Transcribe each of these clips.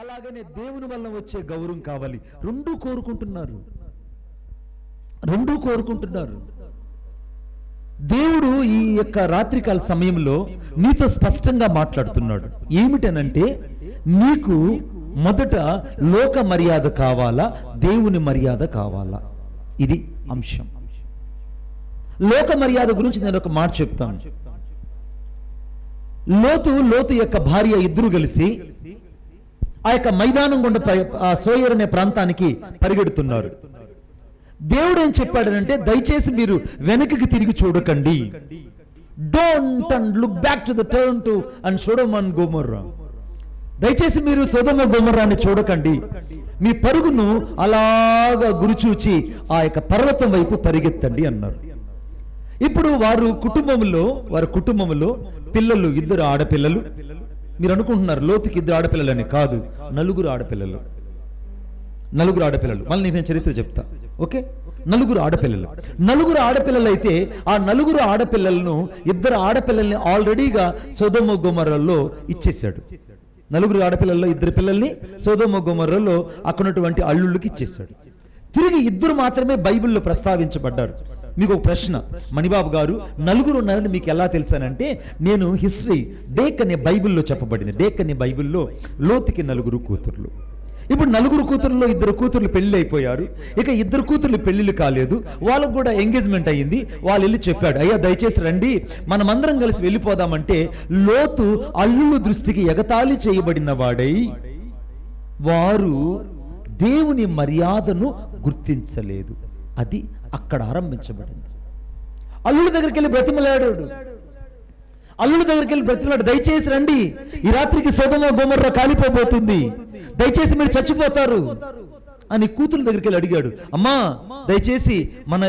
అలాగనే దేవుని వల్ల వచ్చే గౌరవం కావాలి. రెండూ కోరుకుంటున్నారు. దేవుడు ఈ యొక్క రాత్రికాల సమయంలో నీతో స్పష్టంగా మాట్లాడుతున్నాడు. ఏమిటనంటే, నీకు మొదట లోక మర్యాద కావాలా, దేవుని మర్యాద కావాలా? ఇది అంశం. లోక మర్యాద గురించి నేను ఒక మాట చెప్తాను. లోతు యొక్క భార్య ఇద్దరు కలిసి ఆ యొక్క మైదానం గుండా ఆ సోయర్ అనే ప్రాంతానికి పరిగెడుతున్నారు. దేవుడు ఏం చెప్పాడనంటే, దయచేసి మీరు వెనక్కి తిరిగి చూడకండి. Don't and look back to the turn to and Sodom and Gomorrah. దయచేసి మీరు సొదొమ గొమొర్రాని చూడకండి. మీ పరుగును అలాగా గురిచూచి ఆ యొక్క పర్వతం వైపు పరిగెత్తండి అన్నారు. ఇప్పుడు వారి కుటుంబంలో పిల్లలు, ఇద్దరు ఆడపిల్లలు. మీరు అనుకుంటున్నారు లోతుకి ఇద్దరు ఆడపిల్లలని. కాదు, నలుగురు ఆడపిల్లలు. మళ్ళీ నేను చరిత్ర చెప్తా. ఓకే, నలుగురు ఆడపిల్లలు అయితే ఆ నలుగురు ఆడపిల్లలను, ఇద్దరు ఆడపిల్లల్ని ఆల్రెడీగా సొదొమ గొమొర్రాలో ఇచ్చేశాడు. నలుగురు ఆడపిల్లల్లో ఇద్దరు పిల్లల్ని సొదొమ గొమొర్రాలో అక్కడున్నటువంటి అల్లుళ్ళకి ఇచ్చేశాడు. తిరిగి ఇద్దరు మాత్రమే బైబిల్లో ప్రస్తావించబడ్డారు. మీకు ఒక ప్రశ్న, మణిబాబు గారు నలుగురు ఉన్నారని మీకు ఎలా తెలుసానంటే, నేను హిస్టరీ డేక్ అనే బైబిల్లో చెప్పబడింది. డేక్ అనే బైబిల్లో లోతుకి నలుగురు కూతుర్లు. ఇప్పుడు నలుగురు కూతుర్లో ఇద్దరు కూతుర్లు పెళ్లి అయిపోయారు. ఇక ఇద్దరు కూతుర్లు పెళ్లిళ్ళు కాలేదు, వాళ్ళకు కూడా ఎంగేజ్మెంట్ అయ్యింది. వాళ్ళు వెళ్ళి చెప్పాడు, అయ్యా దయచేసి రండి, మనమందరం కలిసి వెళ్ళిపోదామంటే, లోతు అల్లుల దృష్టికి ఎగతాళి చేయబడిన వాడై వారు దేవుని మర్యాదను గుర్తించలేదు. అది అక్కడ ఆరంభించబడింది. అల్లుడి దగ్గరికి వెళ్ళి బ్రతిమలాడాడు. దయచేసి రండి, ఈ రాత్రికి సొదొమ గొమొర్రా కాలిపోబోతుంది, దయచేసి మీరు చచ్చిపోతారు అని కూతురు దగ్గరికి వెళ్ళి అడిగాడు. అమ్మా దయచేసి మన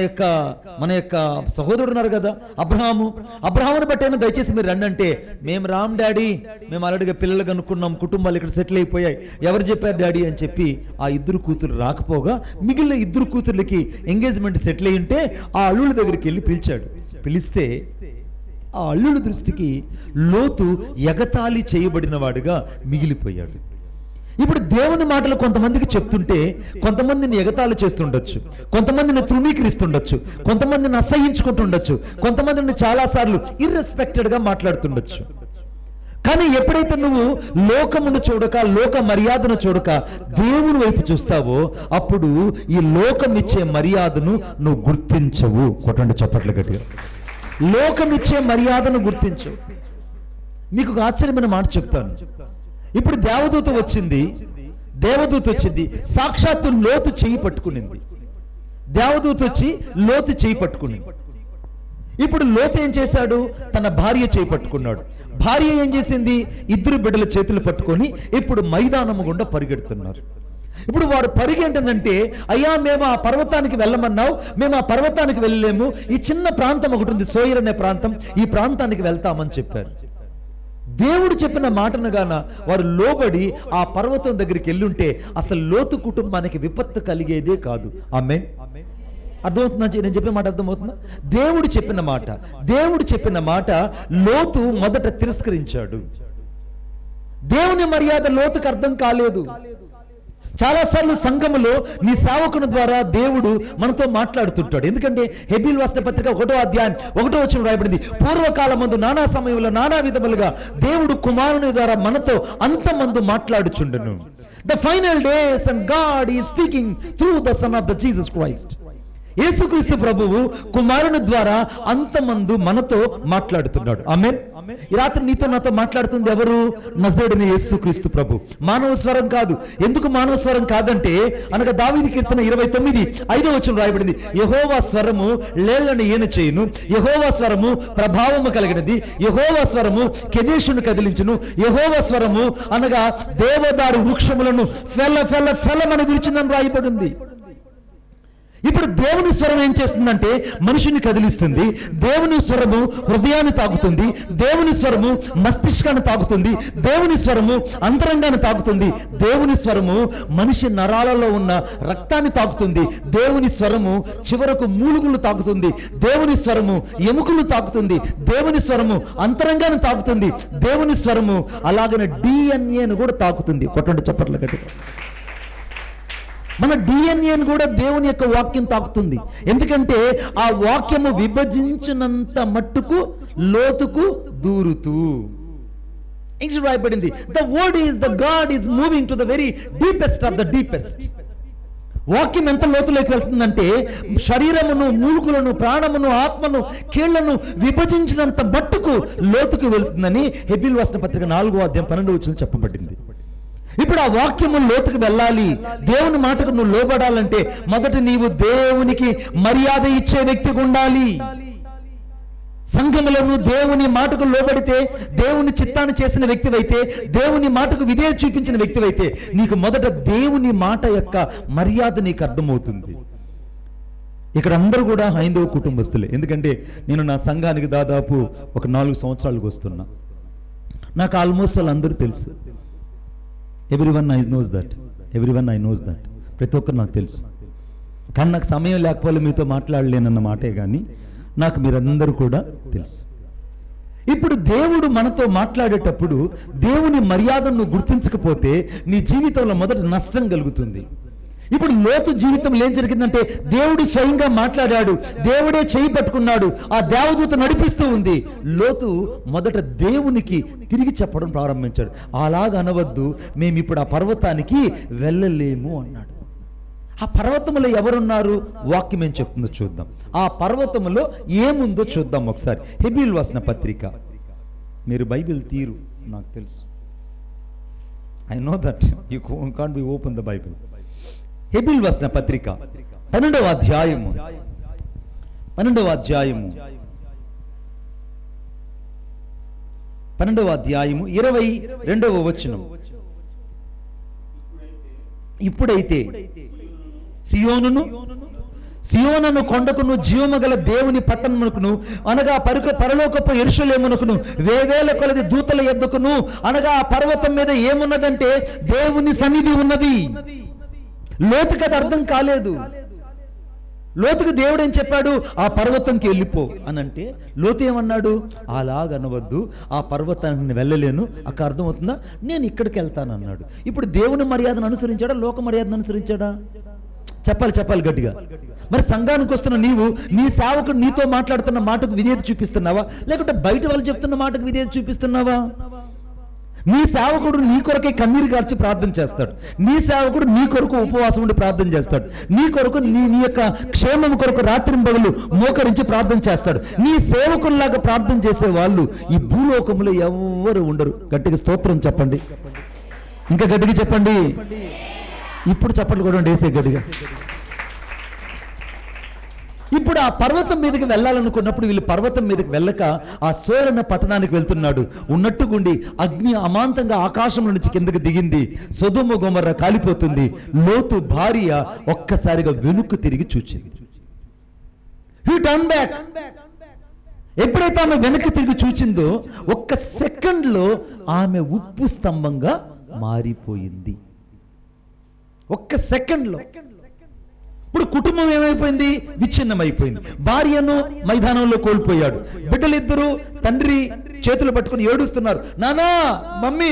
యొక్క సహోదరుడు ఉన్నారు కదా అబ్రహాముని బట్టైనా దయచేసి మీరు రండి అంటే, మేము రామ్ డాడీ, మేము ఆల్రెడీగా పిల్లలు కనుక్కున్నాం, కుటుంబాలు ఇక్కడ సెటిల్ అయిపోయాయి, ఎవరు చెప్పారు డాడీ అని చెప్పి ఆ ఇద్దరు కూతురు రాకపోగా మిగిలిన ఇద్దరు కూతుర్లకి ఎంగేజ్మెంట్ సెటిల్ అయి ఉంటే ఆ అల్లుళ్ళ దగ్గరికి వెళ్ళి పిలిస్తే ఆ అల్లుల దృష్టికి లోతు ఎగతాళి చేయబడిన వాడుగా మిగిలిపోయాడు. ఇప్పుడు దేవుని మాటలు కొంతమందికి చెప్తుంటే కొంతమందిని ఎగతాళి చేస్తుండొచ్చు, కొంతమందిని తృణీకరిస్తుండొచ్చు, కొంతమందిని అసహించుకుంటుండొచ్చు, కొంతమందిని చాలాసార్లు ఇర్రెస్పెక్టెడ్గా మాట్లాడుతుండొచ్చు. కానీ ఎప్పుడైతే నువ్వు లోకమును చూడక, లోక మర్యాదను చూడక దేవుని వైపు చూస్తావో, అప్పుడు ఈ లోకం ఇచ్చే మర్యాదను నువ్వు గుర్తించవు. కొట్టండి చప్పట్లు గట్టిగా. లోకం ఇచ్చే మర్యాదను గుర్తించు. మీకు ఒక ఆశ్చర్యమైన మాట చెప్తాను. ఇప్పుడు దేవదూత వచ్చింది, సాక్షాత్తు లోతు చెయ్యి పట్టుకునింది. దేవదూత వచ్చి లోతు చెయ్యి పట్టుకునింది. ఇప్పుడు లోతు ఏం చేశాడు? తన భార్య చేయి పట్టుకున్నాడు. భార్య ఏం చేసింది? ఇద్దరు బిడ్డల చేతులు పట్టుకొని ఇప్పుడు మైదానము గుండా పరిగెడుతున్నారు. ఇప్పుడు వారు పరిగెంటనంటే, అయ్యా మేము ఆ పర్వతానికి వెళ్ళమన్నావు, మేము ఆ పర్వతానికి వెళ్ళలేము, ఈ చిన్న ప్రాంతం ఒకటి ఉంది సోయర్ అనే ప్రాంతం, ఈ ప్రాంతానికి వెళ్తామని చెప్పారు. దేవుడు చెప్పిన మాటను గాన వారు లోబడి ఆ పర్వతం దగ్గరికి వెళ్ళుంటే అసలు లోతు కుటుంబానికి విపత్తు కలిగేదే కాదు. ఆమేన్. అర్థమవుతుందా? నేను చెప్పే మాట అర్థమవుతుందా? దేవుడు చెప్పిన మాట లోతు మొదట తిరస్కరించాడు. దేవుని మర్యాద లోతుకు అర్థం కాలేదు. చాలాసార్లు సంఘములో నీ సేవకుని ద్వారా దేవుడు మనతో మాట్లాడుతుంటాడు. ఎందుకంటే హెబ్రీయుల రాసిన పత్రిక 1వ అధ్యాయం 1వ వచనం రాయబడింది, పూర్వకాలమందు నానా సమయంలో నానా విధములుగా దేవుడు కుమారుని ద్వారా మనతో అంతమందు మాట్లాడుచుండును. The final days and God is speaking through the Son of the Jesus Christ. యేసుక్రీస్తు ప్రభువు కుమారుని ద్వారా అంతమందు మనతో మాట్లాడుతున్నాడు. ఆమేన్. ఈ రాత్రి నీతో నాతో మాట్లాడుతుంది ఎవరు? నజరేయుడైన యేసుక్రీస్తు ప్రభు. మానవ స్వరం కాదు. ఎందుకు మానవ స్వరం కాదంటే, అనగా దావీదు కీర్తన 29:5 వచనం రాయబడింది, యెహోవా స్వరము లేళ్లను ఈన చేయును, యెహోవా స్వరము ప్రభావము కలిగినది, యెహోవా స్వరము కెదేషును కదిలించును, యెహోవా స్వరము అనగా దేవదారు వృక్షములను ఫెలమని విరిచిందని రాయబడింది. ఇప్పుడు దేవుని స్వరం ఏం చేస్తుందంటే మనుషుని కదిలిస్తుంది. దేవుని స్వరము హృదయాన్ని తాకుతుంది, దేవుని స్వరము మస్తిష్కాన్ని తాకుతుంది, దేవుని స్వరము అంతరంగాన్ని తాకుతుంది, దేవుని స్వరము మనిషి నరాలలో ఉన్న రక్తాన్ని తాకుతుంది, దేవుని స్వరము చివరకు మూలుగులు తాకుతుంది, దేవుని స్వరము ఎముకలు తాకుతుంది, దేవుని స్వరము అంతరంగాన్ని తాకుతుంది, దేవుని స్వరము అలాగనే డిఎన్ఏను కూడా తాకుతుంది. కొట్టండి చప్పట్ల గట్టిగా. మన డిఎన్ఏను కూడా దేవుని యొక్క వాక్యం తాకుతుంది. ఎందుకంటే ఆ వాక్యము విభజించినంత మట్టుకు లోతుకు దూరుతూ రాయబడింది. The word is the God is moving to the very deepest of the deepest. వాక్యం ఎంత లోతులోకి వెళ్తుందంటే శరీరమును, మూలుగులను, ప్రాణమును, ఆత్మను, కీళ్లను విభజించినంత మట్టుకు లోతుకు వెళ్తుందని హెబ్రీయుల రాసిన పత్రిక 4వ అధ్యాయం 12వ వచనంలో చెప్పబడింది. ఇప్పుడు ఆ వాక్యము లోతుకు వెళ్ళాలి, దేవుని మాటకు నువ్వు లోబడాలంటే మొదట నీవు దేవునికి మర్యాద ఇచ్చే వ్యక్తిగా ఉండాలి. సంఘములను దేవుని మాటకు లోబడితే, దేవుని చిత్తాన్ని చేసిన వ్యక్తివైతే, దేవుని మాటకు విధేయత చూపించిన వ్యక్తివైతే నీకు మొదట దేవుని మాట యొక్క మర్యాద నీకు అర్థమవుతుంది. ఇక్కడ అందరూ కూడా హైందవ కుటుంబస్తులే. ఎందుకంటే నేను నా సంఘానికి దాదాపు ఒక 4 సంవత్సరాలకు వస్తున్నా. నాకు ఆల్మోస్ట్ వాళ్ళందరూ తెలుసు. Everyone I knows that. ప్రతి ఒక్కరు నాకు తెలుసు. కానీ నాకు సమయం లేకపోతే మీతో మాట్లాడలేనన్న మాటే కానీ నాకు మీరందరూ కూడా తెలుసు. ఇప్పుడు దేవుడు మనతో మాట్లాడేటప్పుడు దేవుని మర్యాదను గుర్తించకపోతే నీ జీవితంలో మొదట నష్టం కలుగుతుంది. ఇప్పుడు లోతు జీవితంలో ఏం జరిగిందంటే దేవుడు స్వయంగా మాట్లాడాడు, దేవుడే చేయి పట్టుకున్నాడు, ఆ దేవదూత నడిపిస్తూ ఉంది. లోతు మొదట దేవునికి తిరిగి చెప్పడం ప్రారంభించాడు. అలాగ అనవద్దు, మేము ఇప్పుడు ఆ పర్వతానికి వెళ్ళలేము అన్నాడు. ఆ పర్వతంలో ఎవరున్నారు? వాక్యం ఏం చెప్తుందో చూద్దాం. ఆ పర్వతంలో ఏముందో చూద్దాం ఒకసారి. హెబ్రీయుల రాసిన పత్రిక, మీరు బైబిల్ తీరు నాకు తెలుసు, I know that you can't be open the Bible. హెబ్రీయుల రాసిన పత్రిక 12వ అధ్యాయము 22వ వచనం. ఇప్పుడైతే సియోనును కొండకును, జీవమగల దేవుని పట్టణమునకును, అనగా పరలోకపు యెరూషలేమునకును, వేవేల కొలది దూతల యొద్దకును, అనగా ఆ పర్వతం మీద ఏమున్నదంటే దేవుని సన్నిధి ఉన్నది. లోతుకి అది అర్థం కాలేదు. లోతుకు దేవుడు ఏం చెప్పాడు? ఆ పర్వతంకి వెళ్ళిపో అని అంటే లోతు ఏమన్నాడు? అలాగనవద్దు, ఆ పర్వతానికి వెళ్ళలేను. అక్కడ అర్థమవుతుందా? నేను ఇక్కడికి వెళ్తాను అన్నాడు. ఇప్పుడు దేవుని మర్యాదను అనుసరించాడా, లోక మర్యాదను అనుసరించాడా? చెప్పాలి గట్టిగా. మరి సంఘానికి వస్తున్న నీవు నీ సేవకుడు నీతో మాట్లాడుతున్న మాటకు విధేయత చూపిస్తున్నావా, లేకుంటే బయట వాళ్ళు చెప్తున్న మాటకు విధేయత చూపిస్తున్నావా? నీ సేవకుడు నీ కొరకే కన్నీరు కార్చి ప్రార్థన చేస్తాడు. నీ సేవకుడు నీ కొరకు ఉపవాసం ఉండి ప్రార్థన చేస్తాడు. నీ కొరకు నీ యొక్క క్షేమం కొరకు రాత్రింబగళ్ళు మోకరించి ప్రార్థన చేస్తాడు. నీ సేవకుల్లాగా ప్రార్థన చేసే వాళ్ళు ఈ భూలోకంలో ఎవరు ఉండరు. గట్టిగా స్తోత్రం చెప్పండి, ఇంకా గట్టిగా చెప్పండి. ఇప్పుడు చెప్పండి కూడా వేసే గట్టిగా. ఇప్పుడు ఆ పర్వతం మీదకి వెళ్ళాలనుకున్నప్పుడు వీళ్ళు పర్వతం మీదకి వెళ్ళక ఆ సోరణ పట్టణానికి వెళ్తున్నాడు. ఉన్నట్టుగుండి అగ్ని అమాంతంగా ఆకాశం నుంచి కిందకి దిగింది. సొదొమ గొమొర్రా కాలిపోతుంది. లోతు భార్య ఒక్కసారిగా వెనుక్కు తిరిగి చూచింది. He turn back. ఎప్పుడైతే ఆమె వెనక్కి తిరిగి చూచిందో ఒక్క సెకండ్లో ఆమె ఉప్పు స్తంభంగా మారిపోయింది. ఒక్క సెకండ్లో. ఇప్పుడు కుటుంబం ఏమైపోయింది? విచ్ఛిన్నమైపోయింది. భార్యను మైదానంలో కోల్పోయాడు. బిడ్డలిద్దరూ తండ్రి చేతులు పట్టుకుని ఏడుస్తున్నారు. నానా, మమ్మీ,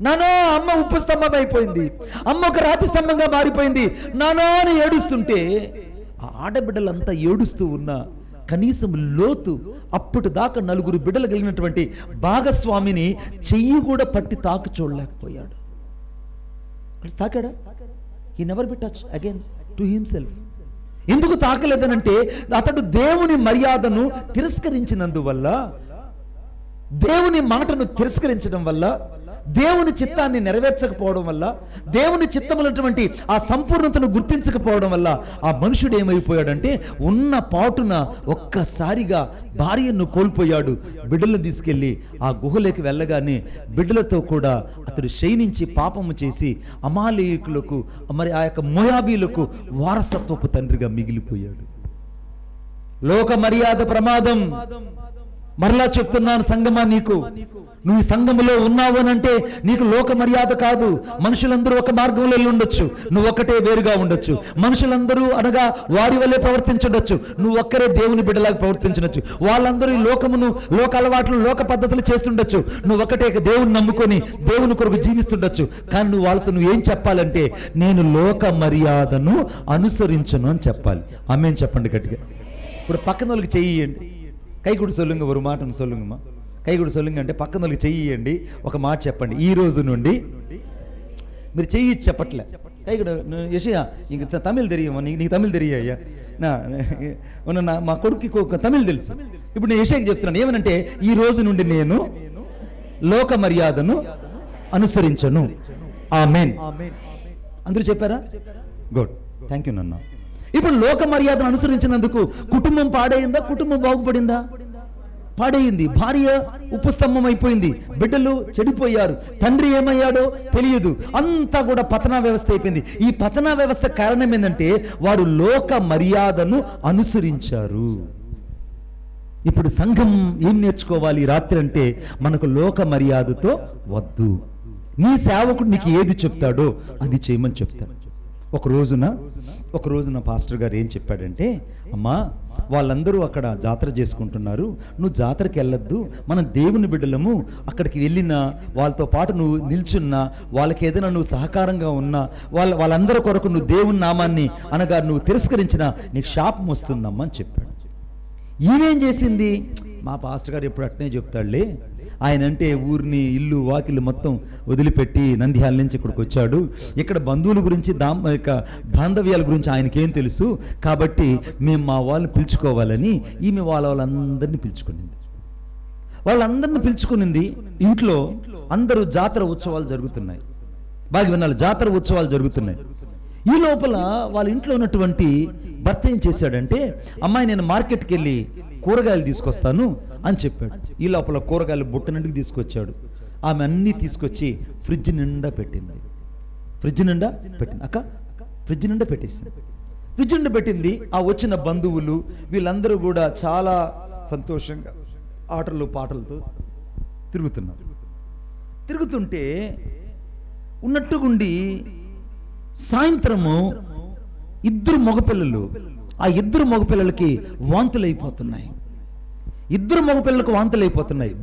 నానా, అమ్మ ఉప్పు స్తంభం అయిపోయింది, అమ్మ ఒక రాతి స్తంభంగా మారిపోయింది నానా అని ఏడుస్తుంటే ఆ ఆడబిడ్డలంతా ఏడుస్తూ ఉన్నా కనీసం లోతు అప్పటి దాకా 4 బిడ్డలు కలిగినటువంటి భాగస్వామిని చెయ్యి కూడా పట్టి తాకు చూడలేకపోయాడు. తాకాడా? He never be touch again to himself. ఎందుకు తాకలేదనంటే అతడు దేవుని మర్యాదను తిరస్కరించినందువల్ల, దేవుని మాటను తిరస్కరించడం వల్ల, దేవుని చిత్తాన్ని నెరవేర్చకపోవడం వల్ల, దేవుని చిత్తములటువంటి ఆ సంపూర్ణతను గుర్తించకపోవడం వల్ల ఆ మనుషుడు ఏమైపోయాడంటే ఉన్న పాటున ఒక్కసారిగా భార్యను కోల్పోయాడు. బిడ్డలను తీసుకెళ్ళి ఆ గుహలోకి వెళ్ళగానే బిడ్డలతో కూడా అతడు శయనించి పాపము చేసి అమాలేకులకు, మరి ఆ యొక్క మోయాబీలకు వారసత్వపు తండ్రిగా మిగిలిపోయాడు. లోక మర్యాద ప్రమాదం. మరలా చెప్తున్నాను సంగమా, నువ్వు ఈ సంఘములో ఉన్నావు అనంటే నీకు లోక మర్యాద కాదు. మనుషులందరూ ఒక మార్గంలో ఉండొచ్చు, నువ్వు ఒక్కటే వేరుగా ఉండొచ్చు. మనుషులందరూ అనగా వారి వల్లే ప్రవర్తించవచ్చు, నువ్వు ఒక్కరే దేవుని బిడ్డలాగా ప్రవర్తించవచ్చు. వాళ్ళందరూ ఈ లోకమును, లోక అలవాట్లు, లోక పద్ధతులు చేస్తుండొచ్చు, నువ్వు ఒకటే దేవుని నమ్ముకొని దేవుని కొరకు జీవిస్తుండొచ్చు. కానీ నువ్వు వాళ్ళతో నువ్వు ఏం చెప్పాలంటే నేను లోక మర్యాదను అనుసరించను అని చెప్పాలి. ఆమేన్ చెప్పండి గట్టిగా. ఇప్పుడు పక్కన వాళ్ళకి చెయ్యండి, కై కూడా సొల్లుంగ ఒక మాటను సొల్లుంగమ్మా, కై కూడా సొల్లుంగ అంటే పక్కన వాళ్ళకి చెయ్యండి, ఒక మాట చెప్పండి. ఈ రోజు నుండి మీరు చెయ్యి చెప్పట్లే, కై కూడా యశయ్య ఇంక తమిళ్ తెలియమ్మా, నీకు తమిళ్ తెలియ్యా, మా కొడుకు తమిళ్ తెలుసు. ఇప్పుడు నేను యశయ్యకి చెప్తున్నాను ఏమనంటే ఈ రోజు నుండి నేను లోక మర్యాదను అనుసరించను. ఆమేన్. అందరూ చెప్పారా? గుడ్, థ్యాంక్ యూ నాన్న. ఇప్పుడు లోక మర్యాదను అనుసరించినందుకు కుటుంబం పాడైందా? కుటుంబం బాగుపడిందా? పాడైంది. భార్య ఉపస్తంభం అయిపోయింది, బిడ్డలు చెడిపోయారు, తండ్రి ఏమయ్యాడో తెలియదు, అంతా కూడా పతనా వ్యవస్థ అయిపోయింది. ఈ పతనా వ్యవస్థ కారణం ఏంటంటే వారు లోక మర్యాదను అనుసరించారు. ఇప్పుడు సంఘం ఏం నేర్చుకోవాలి రాత్రి అంటే మనకు లోక మర్యాదతో వద్దు. నీ సేవకుడు నీకు ఏది చెప్తాడో అది చేయమని చెప్తాడు. ఒక రోజున పాస్టర్ గారు ఏం చెప్పాడంటే, అమ్మా వాళ్ళందరూ అక్కడ జాతర చేసుకుంటున్నారు, నువ్వు జాతరకి వెళ్ళొద్దు, మనం దేవుని బిడ్డలము, అక్కడికి వెళ్ళినా వాళ్ళతో పాటు నువ్వు నిల్చున్నా, వాళ్ళకి ఏదైనా నువ్వు సహకారంగా ఉన్నా, వాళ్ళందరి కొరకు నువ్వు దేవుని నామాన్ని అనగా నువ్వు తిరస్కరించినా నీకు శాపం వస్తుందమ్మా అని చెప్పాడు. ఈమెం చేసింది, మా పాస్టర్ గారు ఎప్పుడు అట్నే చెప్తాడులే, ఆయన అంటే ఊరిని, ఇల్లు వాకిలు మొత్తం వదిలిపెట్టి నంద్యాల నుంచి ఇక్కడికి వచ్చాడు, ఇక్కడ బంధువుల గురించి బాంధవ్యాల గురించి ఆయనకేం తెలుసు, కాబట్టి మేము మా వాళ్ళని పిలుచుకోవాలని ఈమె వాళ్ళందరినీ పిలుచుకునింది. ఇంట్లో అందరూ జాతర ఉత్సవాలు జరుగుతున్నాయి, బాగా వినాలి, జాతర ఉత్సవాలు జరుగుతున్నాయి. ఈ లోపల వాళ్ళ ఇంట్లో ఉన్నటువంటి భర్త ఏం చేశాడంటే, అమ్మాయి నేను మార్కెట్కి వెళ్ళి కూరగాయలు తీసుకొస్తాను అని చెప్పాడు. ఈ లోపల కూరగాయలు బుట్ట నిండుకు తీసుకొచ్చాడు. ఆమె అన్నీ తీసుకొచ్చి ఫ్రిడ్జ్ నిండా పెట్టింది. అక్క ఫ్రిడ్జ్ నిండా పెట్టింది. ఆ వచ్చిన బంధువులు వీళ్ళందరూ కూడా చాలా సంతోషంగా ఆటలు పాటలతో తిరుగుతుంటే ఉన్నట్టుగుండి సాయంత్రము ఇద్దరు మగపిల్లలకి వాంతులైపోతున్నాయి.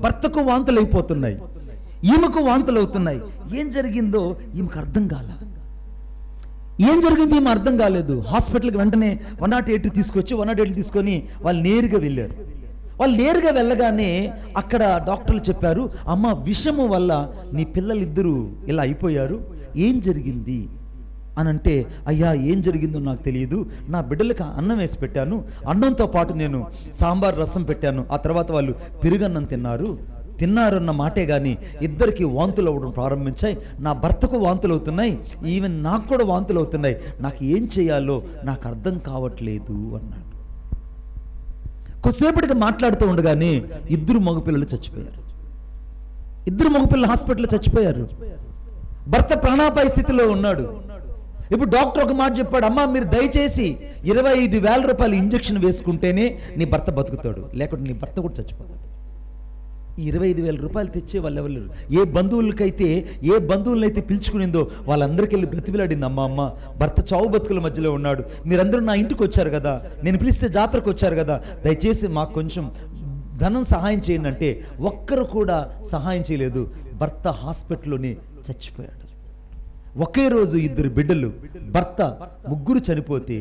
భర్తకు వాంతులైపోతున్నాయి, ఈమెకు వాంతులు అవుతున్నాయి. ఏం జరిగిందో ఈమెకు అర్థం కాలేదు. హాస్పిటల్కి వెంటనే 108 తీసుకొని వాళ్ళు నేరుగా వెళ్ళారు. వెళ్ళగానే అక్కడ డాక్టర్లు చెప్పారు, అమ్మ విషము వల్ల నీ పిల్లలిద్దరూ ఇలా అయిపోయారు, ఏం జరిగింది అని అంటే, అయ్యా ఏం జరిగిందో నాకు తెలియదు, నా బిడ్డలకు అన్నం వేసి పెట్టాను, అన్నంతో పాటు నేను సాంబార్ రసం పెట్టాను, ఆ తర్వాత వాళ్ళు పెరుగన్నం తిన్నారన్న మాటే కానీ ఇద్దరికి వాంతులు అవ్వడం ప్రారంభించాయి, నా భర్తకు వాంతులు అవుతున్నాయి, ఈవెన్ నాకు కూడా వాంతులు అవుతున్నాయి, నాకు ఏం చేయాలో నాకు అర్థం కావట్లేదు అన్నాడు. కొద్దిసేపటికి మాట్లాడుతూ ఉండగానే ఇద్దరు మగపిల్లలు హాస్పిటల్లో చచ్చిపోయారు. భర్త ప్రాణాపాయ స్థితిలో ఉన్నాడు. ఇప్పుడు డాక్టర్ ఒక మాట చెప్పాడు, అమ్మా మీరు దయచేసి 25,000 రూపాయలు ఇంజక్షన్ వేసుకుంటేనే నీ భర్త బతుకుతాడు, లేకుంటే నీ భర్త కూడా చచ్చిపోతాడు. ఈ 25,000 రూపాయలు తెచ్చే వాళ్ళు ఎవరు? ఏ బంధువులనైతే పిలుచుకునిందో వాళ్ళందరికీ వెళ్ళి బ్రతిమిలాడింది, అమ్మ భర్త చావు బతుకుల మధ్యలో ఉన్నాడు, మీరందరూ నా ఇంటికి వచ్చారు కదా, నేను పిలిస్తే జాతరకు వచ్చారు కదా, దయచేసి మాకు కొంచెం ధనం సహాయం చేయండి అంటే ఒక్కరు కూడా సహాయం చేయలేదు. భర్త హాస్పిటల్లోనే చచ్చిపోయాడు. ఒకే రోజు ఇద్దరు బిడ్డలు, భర్త ముగ్గురు చనిపోతే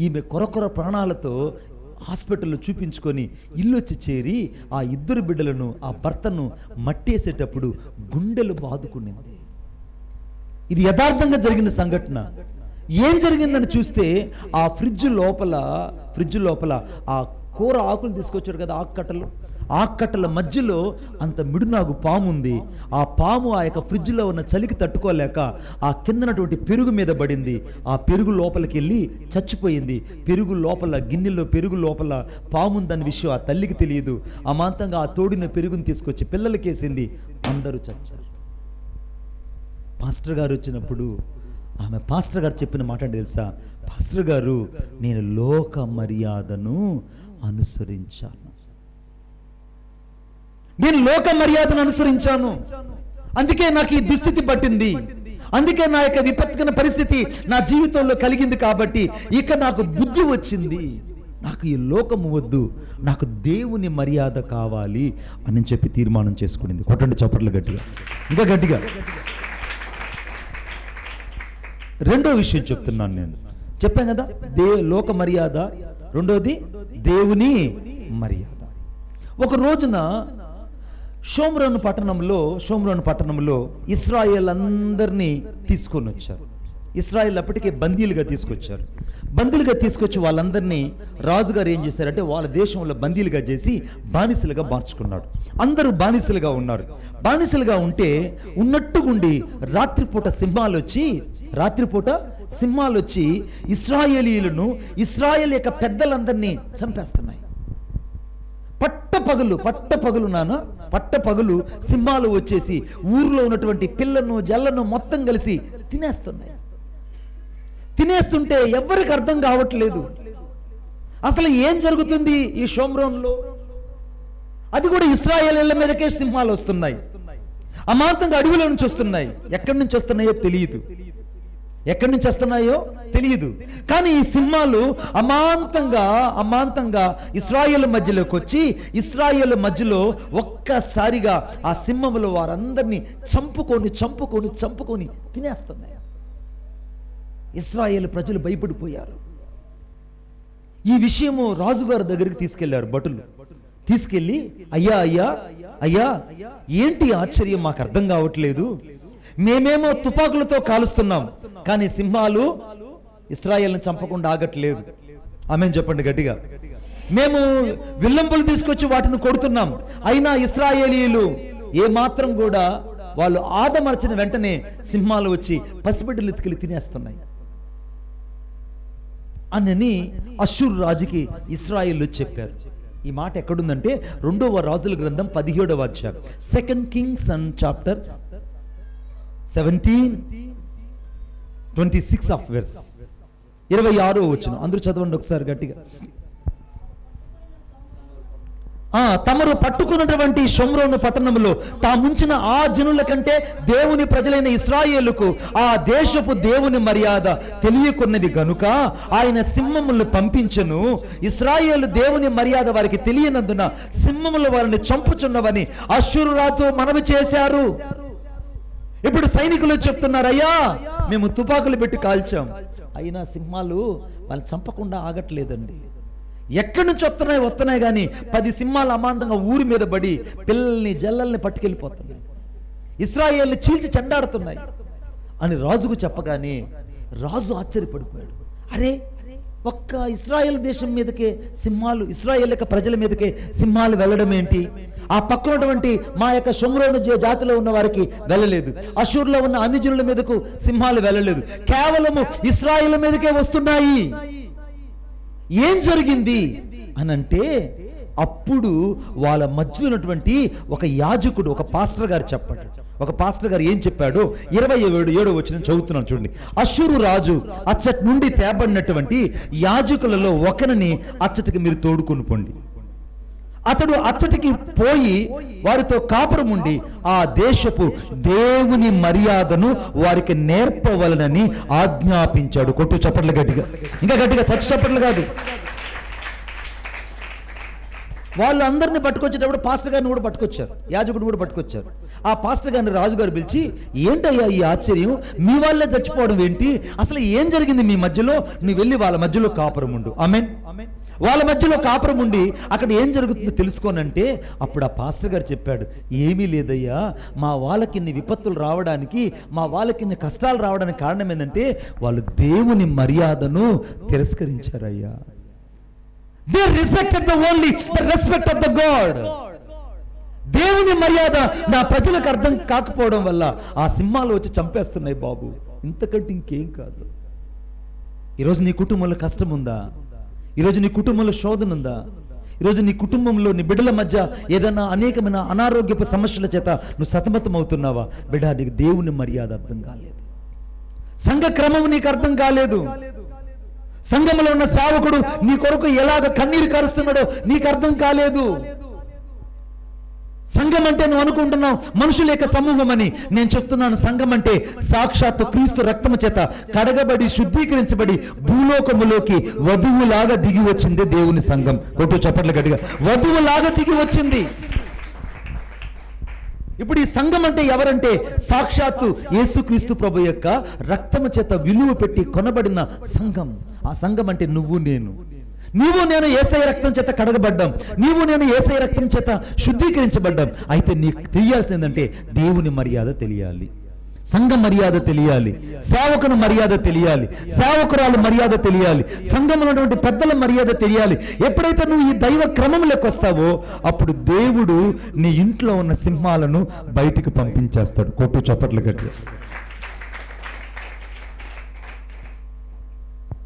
ఈమె కొరకొర ప్రాణాలతో హాస్పిటల్లో చూపించుకొని ఇల్లు వచ్చి చేరి ఆ ఇద్దరు బిడ్డలను, ఆ భర్తను మట్టేసేటప్పుడు గుండెలు బాదుకునింది. ఇది యథార్థంగా జరిగిన సంఘటన. ఏం జరిగిందని చూస్తే ఆ ఫ్రిడ్జ్ లోపల ఆ కూర ఆకులు తీసుకొచ్చాడు కదా, ఆకు కట్టలు, ఆకట్టల మధ్యలో అంత మిడునాగు పాము ఉంది. ఆ పాము ఆ యొక్క ఫ్రిడ్జ్లో ఉన్న చలికి తట్టుకోలేక ఆ కిందనటువంటి పెరుగు మీద పడింది. ఆ పెరుగు లోపలికి వెళ్ళి చచ్చిపోయింది. పెరుగు లోపల, గిన్నెలో పెరుగు లోపల పాము ఉందన్న విషయం ఆ తల్లికి తెలియదు. అమాంతంగా ఆ తోడిన పెరుగుని తీసుకొచ్చి పిల్లలకేసింది. అందరూ చచ్చారు. పాస్టర్ గారు వచ్చినప్పుడు ఆమె పాస్టర్ గారు చెప్పిన మాట అంటే తెలుసా? పాస్టర్ గారు, నేను లోక మర్యాదను అనుసరించాను. నేను లోక మర్యాదను అనుసరించాను, అందుకే నాకు ఈ దుస్థితి పట్టింది, అందుకే నా యొక్క విపత్కర పరిస్థితి నా జీవితంలో కలిగింది. కాబట్టి ఇక నాకు బుద్ధి వచ్చింది, నాకు ఈ లోకము వద్దు, నాకు దేవుని మర్యాద కావాలి అని చెప్పి తీర్మానం చేసుకునింది. కొట్టండి చప్పట్లు గట్టిగా, ఇంకా గట్టిగా. రెండో విషయం చెప్తున్నాను నేను. చెప్పాను కదా, లోక మర్యాద, రెండోది దేవుని మర్యాద. ఒక రోజున షోమ్రోను పట్టణంలో ఇశ్రాయేల్ అందరినీ తీసుకొని వచ్చారు. ఇశ్రాయేల్ అప్పటికే బందీలుగా తీసుకొచ్చారు. బందీలుగా తీసుకొచ్చి వాళ్ళందరినీ రాజుగారు ఏం చేశారంటే వాళ్ళ దేశంలో బందీలుగా చేసి బానిసలుగా మార్చుకున్నాడు. అందరూ బానిసలుగా ఉన్నారు. బానిసలుగా ఉంటే ఉన్నట్టుగుండి రాత్రిపూట సింహాలు వచ్చి ఇశ్రాయేలీయులను, ఇశ్రాయేల్ యొక్క పెద్దలందరినీ చంపేస్తున్నాయి. పట్టపగలు సింహాలు వచ్చేసి ఊర్లో ఉన్నటువంటి పిల్లను జల్లను మొత్తం కలిసి తినేస్తుంటే ఎవరికి అర్థం కావట్లేదు అసలు ఏం జరుగుతుంది ఈ షోమ్రోన్లో. అది కూడా ఇశ్రాయేలీయుల మీదకే సింహాలు వస్తున్నాయి. అమాంతంగా అడవిలో నుంచి వస్తున్నాయి. ఎక్కడి నుంచి వస్తున్నాయో తెలియదు. కానీ ఈ సింహాలు అమాంతంగా ఇశ్రాయేల్ మధ్యలోకి వచ్చి ఇశ్రాయేల్ మధ్యలో ఒక్కసారిగా ఆ సింహములు వారందరినీ చంపుకొని తినేస్తున్నాయి. ఇశ్రాయేల్ ప్రజలు భయపడిపోయారు. ఈ విషయము రాజుగారి దగ్గరికి తీసుకెళ్లారు భటులు. తీసుకెళ్లి, అయ్యా ఏంటి ఆశ్చర్యం, మాకు అర్థం కావట్లేదు, మేమేమో తుపాకులతో కాలుస్తున్నాం, కానీ సింహాలు ఇశ్రాయేల్ని చంపకుండా ఆగట్లేదు. ఆమేన్ చెప్పండి గట్టిగా. మేము విల్లంపులు తీసుకొచ్చి వాటిని కొడుతున్నాం, అయినా ఇశ్రాయేలీయులు ఏమాత్రం కూడా వాళ్ళు ఆదమర్చిన వెంటనే సింహాలు వచ్చి పసిబిడ్డలు ఎత్తుకెళ్ళి తినేస్తున్నాయి అని అష్షూరు రాజుకి ఇశ్రాయేలు చెప్పారు. ఈ మాట ఎక్కడుందంటే 2వ రాజుల గ్రంథం 17వ అధ్యాయం, 2 Kings and chapter 17:26 of verse, 26వ వచనం. అందరూ చదవండి ఒకసారి గట్టిగా. తమరు పట్టుకున్నటువంటి షోమ్రోను పట్టణంలో తాముంచిన ఆ జనుల కంటే దేవుని ప్రజలైన ఇశ్రాయేలుకు ఆ దేశపు దేవుని మర్యాద తెలియకున్నది గనుక ఆయన సింహములను పంపించెను. ఇశ్రాయేలు దేవుని మర్యాద వారికి తెలియనందున సింహములు వారిని చంపుచున్నవని అష్షూరు రాజు మనవి చేశారు. ఇప్పుడు సైనికులు చెప్తున్నారు, అయ్యా మేము తుపాకులు పెట్టి కాల్చాం, అయినా సింహాలు వాళ్ళు చంపకుండా ఆగట్లేదండి. ఎక్కడి నుంచి వస్తున్నాయి కానీ 10 సింహాలు అమాంతంగా ఊరి మీద పడి పిల్లల్ని జల్లల్ని పట్టుకెళ్ళిపోతున్నాయి, ఇశ్రాయేల్ని చీల్చి చెండాడుతున్నాయి అని రాజుకు చెప్పగానే రాజు ఆశ్చర్యపడిపోయాడు. అరే, ఒక్క ఇశ్రాయేల్ దేశం మీదకే సింహాలు, ఇశ్రాయేల్ యొక్క ప్రజల మీదకే సింహాలు వెళ్ళడం ఏంటి? ఆ పక్కనటువంటి మా యొక్క షోమ్రోను జాతిలో ఉన్న వారికి వెళ్ళలేదు, అష్షూరులో ఉన్న అన్ని జనుల మీదకు సింహాలు వెళ్ళలేదు, కేవలము ఇశ్రాయేల్ మీదకే వస్తున్నాయి. ఏం జరిగింది అనంటే అప్పుడు వాళ్ళ మధ్యలో ఉన్నటువంటి ఒక యాజకుడు, ఒక పాస్టర్ గారు చెప్పాడు. ఒక పాస్టర్ గారు ఏం చెప్పాడో 27వ వచనం చదువుతున్నాను చూడండి. అష్షూరు రాజు అచ్చటి నుండి తేబడినటువంటి యాజకులలో ఒకరిని అచ్చటికి మీరు తోడుకొని పొండి. అతడు అచ్చటికి పోయి వారితో కాపురం ఉండి ఆ దేశపు దేవుని మర్యాదను వారికి నేర్పవలనని ఆజ్ఞాపించాడు. కొట్టు చప్పట్లు గట్టిగా, ఇంకా గట్టిగా, చచ్చి చప్పట్లు కాదు. వాళ్ళు అందరినీ పట్టుకొచ్చేటప్పుడు పాస్టర్ గారిని కూడా పట్టుకొచ్చారు, యాజకుడు కూడా పట్టుకొచ్చారు. ఆ పాస్టర్ గారిని రాజుగారు పిలిచి, ఏంటయ్యా ఈ ఆశ్చర్యం, మీ వాళ్ళే చచ్చిపోవడం ఏంటి, అసలు ఏం జరిగింది మీ మధ్యలో, నువ్వు వెళ్ళి వాళ్ళ మధ్యలో కాపురం ఉండు. ఆమేన్. వాళ్ళ మధ్యలో కాపురం ఉండి అక్కడ ఏం జరుగుతుందో తెలుసుకోనంటే అప్పుడు ఆ పాస్టర్ గారు చెప్పాడు, ఏమీ లేదయ్యా, మా వాళ్ళకి ఇన్ని విపత్తులు రావడానికి, మా వాళ్ళకి ఇన్ని కష్టాలు రావడానికి కారణం ఏంటంటే వాళ్ళు దేవుని మర్యాదను తిరస్కరించారయ్యా. They rejected the respect of the God. దేవుని మర్యాద నా ప్రజలకు అర్థం కాకపోవడం వల్ల ఆ సింహాలు వచ్చి చంపేస్తున్నాయి బాబు. ఇంతకంటే ఇంకేం కాదు. ఈరోజు నీ కుటుంబంలో కష్టం ఉందా? ఈరోజు నీ కుటుంబంలో శోధన ఉందా? ఈరోజు నీ కుటుంబంలో నీ బిడ్డల మధ్య ఏదైనా అనేకమైన అనారోగ్యపు సమస్యల చేత నువ్వు సతమతం అవుతున్నావా? బిడ్డ, నీకు దేవుని మర్యాద అర్థం కాలేదు. సంఘ క్రమం నీకు అర్థం కాలేదు. సంఘంలో ఉన్న సేవకుడు నీ కొరకు ఎలాగ కన్నీరు కరుస్తున్నాడో నీకు అర్థం కాలేదు. సంఘం అంటే నువ్వు అనుకుంటున్నావు మనుషుల యొక్క సమూహం అని. నేను చెప్తున్నాను, సంఘం అంటే సాక్షాత్తు క్రీస్తు రక్తము చేత కడగబడి శుద్ధీకరించబడి భూలోకములోకి వధువులాగా దిగి వచ్చింది దేవుని సంఘం. కొట్టు చప్పట్లు గట్టిగా, వధువులాగా దిగి వచ్చింది. ఇప్పుడు ఈ సంఘం అంటే ఎవరంటే సాక్షాత్తు యేసుక్రీస్తు ప్రభు యొక్క రక్తము చేత విలువ పెట్టి కొనబడిన సంఘం. ఆ సంఘం అంటే నువ్వు నేను. నీవు నేను యేసయ్య రక్తం చేత కడగబడ్డాం. నీవు నేను యేసయ్య రక్తం చేత శుద్ధీకరించబడ్డాం. అయితే నీకు తెలియాల్సింది ఏంటంటే దేవుని మర్యాద తెలియాలి, సంఘ మర్యాద తెలియాలి, సేవకుని మర్యాద తెలియాలి, సేవకురాలు మర్యాద తెలియాలి, సంఘంలో ఉన్నటువంటి పెద్దల మర్యాద తెలియాలి. ఎప్పుడైతే నువ్వు ఈ దైవ క్రమంలోకి వస్తావో అప్పుడు దేవుడు నీ ఇంట్లో ఉన్న సింహాలను బయటికి పంపించేస్తాడు. కొట్టు చప్పట్లు గట్టిగా.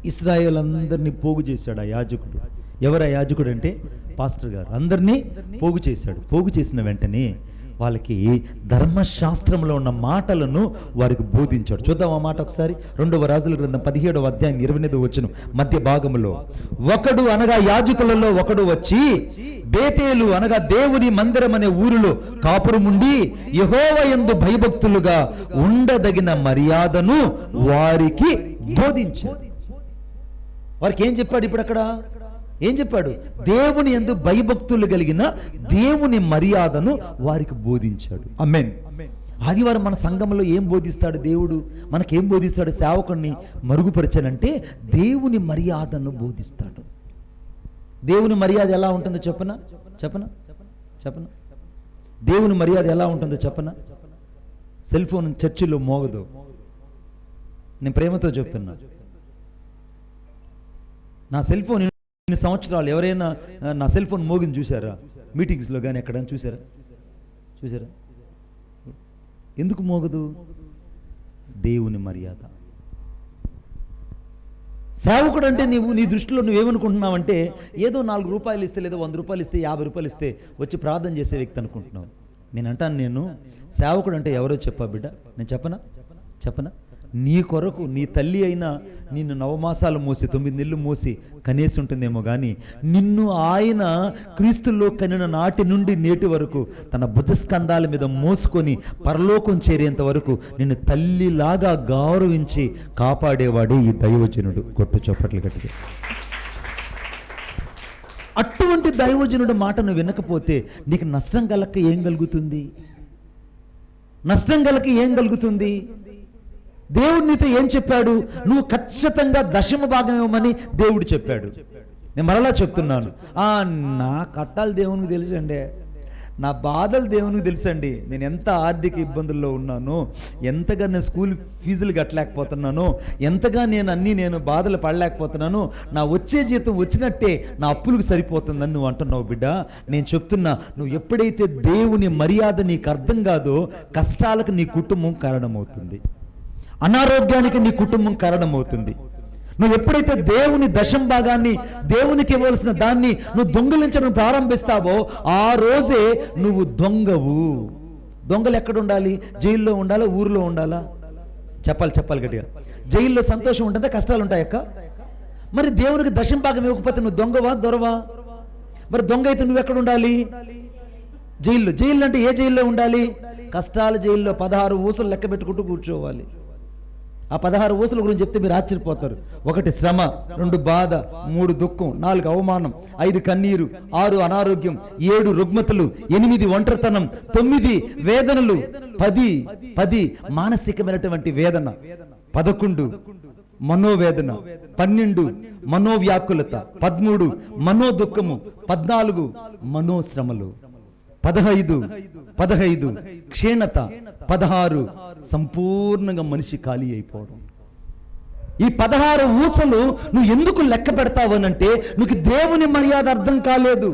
ఇశ్రాయేల్ అందరినీ పోగు చేశాడు ఆ యాజకుడు. ఎవరు ఆ యాజకుడు అంటే పాస్టర్ గారు. అందరినీ పోగు చేశాడు. పోగు చేసిన వెంటనే వాళ్ళకి ధర్మశాస్త్రంలో ఉన్న మాటలను వారికి బోధించాడు. చూద్దాం ఆ మాట ఒకసారి. 2వ రాజుల గ్రంథం 17వ అధ్యాయం 28వ వచనం మధ్య భాగంలో, ఒకడు అనగా యాజకులలో ఒకడు వచ్చి బేతేలు అనగా దేవుని మందిరం అనే ఊరిలో కాపురముండి యెహోవా యందు భయభక్తులుగా ఉండదగిన మర్యాదను వారికి బోధించాడు. వారికి ఏం చెప్పాడు? ఇప్పుడు అక్కడ ఏం చెప్పాడు? దేవుని యందు భయభక్తులు కలిగిన దేవుని మర్యాదను వారికి బోధించాడు. ఆమేన్. ఆదివారం మన సంఘంలో ఏం బోధిస్తాడు దేవుడు? మనకేం బోధిస్తాడు? సేవకుడిని మరుగుపరచాలంటే దేవుని మర్యాదను బోధిస్తాడు. దేవుని మర్యాద ఎలా ఉంటుందో చెప్పనా? దేవుని మర్యాద ఎలా ఉంటుందో చెప్పనా? సెల్ ఫోన్ చర్చిలో మోగదు. నేను ప్రేమతో చెప్తున్నా. నా సెల్ ఫోన్ ఇన్ని సంవత్సరాలు ఎవరైనా నా సెల్ ఫోన్ మోగింది చూసారా? మీటింగ్స్లో కానీ ఎక్కడైనా చూసారా? ఎందుకు మోగదు? దేవుని మర్యాద. సేవకుడు అంటే నీ దృష్టిలో నువ్వేమనుకుంటున్నావంటే ఏదో 4 రూపాయలు ఇస్తే లేదా 100 రూపాయలు ఇస్తే 50 రూపాయలు ఇస్తే వచ్చి ప్రార్థన చేసే వ్యక్తి అనుకుంటున్నావు. నేను అంటాను, నేను సేవకుడు అంటే ఎవరో చెప్పా బిడ్డ? నేను చెప్పనా? నీ కొరకు నీ తల్లి అయినా నిన్ను 9 మాసాలు మోసి 9 నెలలు మోసి కనేసి ఉంటుందేమో కానీ నిన్ను ఆయన క్రీస్తుల్లో కనిన నాటి నుండి నేటి వరకు తన భుజస్కంధాల మీద మోసుకొని పరలోకం చేరేంత వరకు నిన్ను తల్లిలాగా గౌరవించి కాపాడేవాడే ఈ దైవజనుడు. కొట్టు చప్పట్లు గట్టిగా. అటువంటి దైవజనుడు మాటను వినకపోతే నీకు నష్టం కలక ఏం కలుగుతుంది? దేవుడు నీతో ఏం చెప్పాడు? నువ్వు ఖచ్చితంగా 10వ భాగం ఇవ్వమని దేవుడు చెప్పాడు. నేను మరలా చెప్తున్నాను, నా కట్టాలు దేవునికి తెలుసండి, నా బాధలు దేవునికి తెలుసండి, నేను ఎంత ఆర్థిక ఇబ్బందుల్లో ఉన్నానో, ఎంతగా నేను స్కూల్ ఫీజులు కట్టలేకపోతున్నానో, ఎంతగా నేను బాధలు పడలేకపోతున్నానో, నా వచ్చే జీతం వచ్చినట్టే నా అప్పులకు సరిపోతుందని నువ్వు అంటున్నావు. బిడ్డ, నేను చెప్తున్నా, నువ్వు ఎప్పుడైతే దేవుని మర్యాద నీకు అర్థం కాదో కష్టాలకు నీ కుటుంబం కారణమవుతుంది, అనారోగ్యానికి నీ కుటుంబం కారణమవుతుంది. నువ్వు ఎప్పుడైతే దేవుని 10వ భాగాన్ని దేవునికి ఇవ్వాల్సిన దాన్ని నువ్వు దొంగిలించడం ప్రారంభిస్తావో ఆ రోజే నువ్వు దొంగవు. దొంగలు ఎక్కడ ఉండాలి? జైల్లో ఉండాలా? ఊర్లో ఉండాలా? చెప్పాలి గట్టిగా. జైల్లో సంతోషం ఉంటుందా? కష్టాలు ఉంటాయక్క? మరి దేవునికి 10వ భాగం ఇవ్వకపోతే నువ్వు దొంగవా దొరవా? మరి దొంగ అయితే నువ్వు ఎక్కడ ఉండాలి? జైల్లో అంటే ఏ జైల్లో ఉండాలి? కష్టాల జైల్లో 16 ఊసలు లెక్క పెట్టుకుంటూ కూర్చోవాలి. ఆ 16 ఊసల గురించి చెప్తే మీరు ఆశ్చర్యపోతారు. 1 శ్రమ, 2 బాధ, 3 దుఃఖం, 4 అవమానం, 5 కన్నీరు, 6 అనారోగ్యం, 7 రుగ్మతలు, 8 ఒంటరితనం, 9 వేదనలు, 10 మానసికమైనటువంటి వేదన, 11 మనోవేదన, 12 మనోవ్యాకులత, 13 మనోదుఃఖము, 14 మనోశ్రమలు, 15 క్షీణత, 16 సంపూర్ణంగా మనిషి ఖాళీ అయిపోవడం. ఈ 16 ఊచలు నువ్వు ఎందుకు లెక్క పెడతావనంటే నీకు దేవుని మర్యాద అర్థం కాలేదు.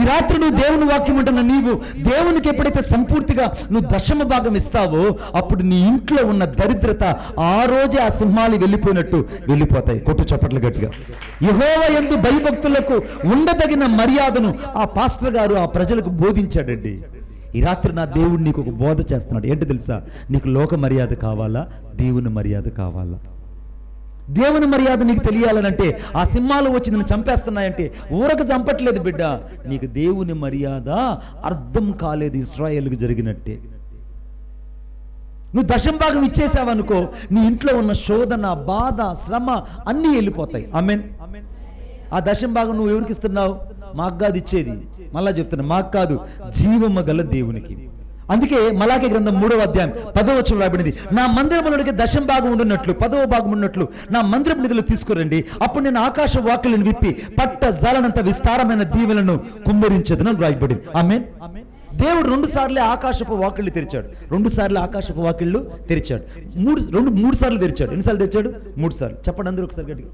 ఈ రాత్రి నువ్వు దేవుని వాక్యం అంటున్న నీవు దేవునికి ఎప్పుడైతే సంపూర్తిగా నువ్వు దశమ భాగం ఇస్తావో అప్పుడు నీ ఇంట్లో ఉన్న దరిద్రత ఆ రోజే ఆ సింహాలు వెళ్ళిపోయినట్టు వెళ్ళిపోతాయి. కొట్టు చప్పట్లు గట్టిగా. యెహోవా యందు భయభక్తులకు ఉండదగిన మర్యాదను ఆ పాస్టర్ గారు ఆ ప్రజలకు బోధించాడండి. ఈ రాత్రి నా దేవుడు నీకు ఒక బోధ చేస్తున్నాడు. ఏంటి తెలుసా? నీకు లోక మర్యాద కావాలా, దేవుని మర్యాద కావాలా? దేవుని మర్యాద నీకు తెలియాలనంటే ఆ సింహాలు వచ్చి నిన్ను చంపేస్తున్నాయంటే ఊరకు చంపట్లేదు బిడ్డ, నీకు దేవుని మర్యాద అర్థం కాలేదు. ఇశ్రాయేలుకు జరిగినట్టే. నువ్వు దశమ భాగం ఇచ్చేసావనుకో నీ ఇంట్లో ఉన్న శోధన, బాధ, శ్రమ అన్నీ వెళ్ళిపోతాయి. ఆమేన్. ఆ దశమ భాగం నువ్వు ఎవరికి ఇస్తున్నావు? మాకు కాదు ఇచ్చేది. మళ్ళా చెప్తున్నా, మాకు కాదు, జీవము గల దేవునికి. అందుకే మలాకి గ్రంథం 3వ అధ్యాయం 10వ వచనం రాబడింది, నా మందిరములోనికి దశమ భాగం ఉండున్నట్లు 10వ భాగం ఉన్నట్లు నా మందిరపు నిధులు తీసుకురండి, అప్పుడు నేను ఆకాశ వాకిలను విప్పి పట్ట జాలనంత విస్తారమైన దీవెలను కుమ్మరించదనని రాయబడింది. ఆమేన్. దేవుడు 2 సార్లు ఆకాశపు వాకిళ్ళు తెరిచాడు. 2 సార్లు ఆకాశపు వాకిళ్ళు తెరిచాడు. 3 సార్లు తెరిచాడు. ఎన్నిసార్లు తెరిచాడు? 3 సార్లు. చెప్పండి అందరూ ఒకసారి గట్టిగా.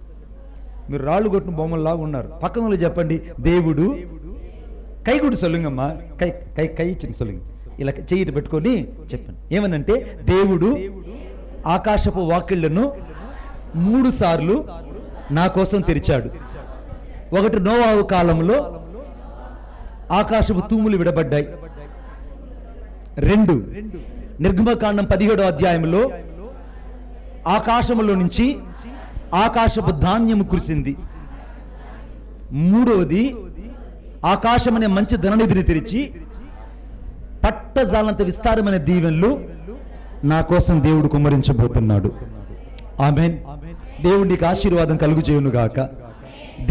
మీరు రాళ్ళు కొట్టిన బొమ్మల్లాగా ఉన్నారు. పక్కన వాళ్ళు చెప్పండి, దేవుడు కైగుడు సొల్లుంగమ్మా, కై ఇచ్చిన సొల్లుంగ ఇలా చెయ్యి పెట్టుకొని చెప్పండి. ఏమనంటే దేవుడు ఆకాశపు వాకిళ్లను 3 సార్లు నా కోసం తెరిచాడు. ఒకటి నోవాహు కాలంలో ఆకాశపు తూములు విడబడ్డాయి. 2 నిర్గమకాండం 17వ అధ్యాయంలో ఆకాశములో నుంచి ఆకాశపు ధాన్యము కురిసింది. 3వది ఆకాశం అనే మంచి ధననిధిని తెరిచి పట్టజాలంత విస్తారమైన దీవెనలు నా కోసం దేవుడు కుమ్మరించబోతున్నాడు. ఆమేన్. దేవుడు నీకు ఆశీర్వాదం కలుగు చేయునుగాక.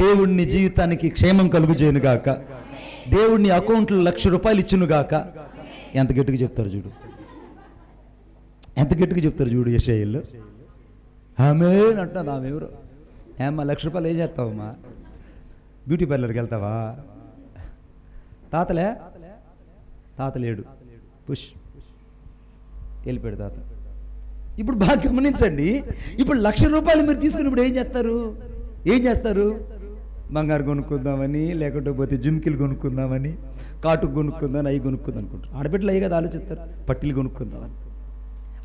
దేవుడిని జీవితానికి క్షేమం కలుగు చేయునుగాక. దేవుడిని అకౌంట్లో 1,00,000 రూపాయలు ఇచ్చునుగాక. ఎంత గట్టిగా చెప్తారు చూడు, ఎంత గట్టిగా చెప్తారు చూడు. యెషయాలో ఆమేన్ అంటున్నది. ఆమె ఎవరు? ఏమ్మా 1,00,000 రూపాయలు ఏం చేస్తావమ్మా? బ్యూటీ పార్లర్కి వెళ్తావా? తాతలేడు, పుష్ వెళ్ళిపోయాడు తాత. ఇప్పుడు బాగా గమనించండి, ఇప్పుడు 1,00,000 రూపాయలు మీరు తీసుకుని ఇప్పుడు ఏం చేస్తారు? బంగారు కొనుక్కుందామని, లేకపోతే జుమ్కిలు కొనుక్కుందామని, కాటుకు కొనుక్కుందామని, అవి కొనుక్కుందాం అనుకుంటారు. ఆడబిడ్డలు అయ్యి కదా ఆలోచిస్తారు, పట్టీలు కొనుక్కుందామని.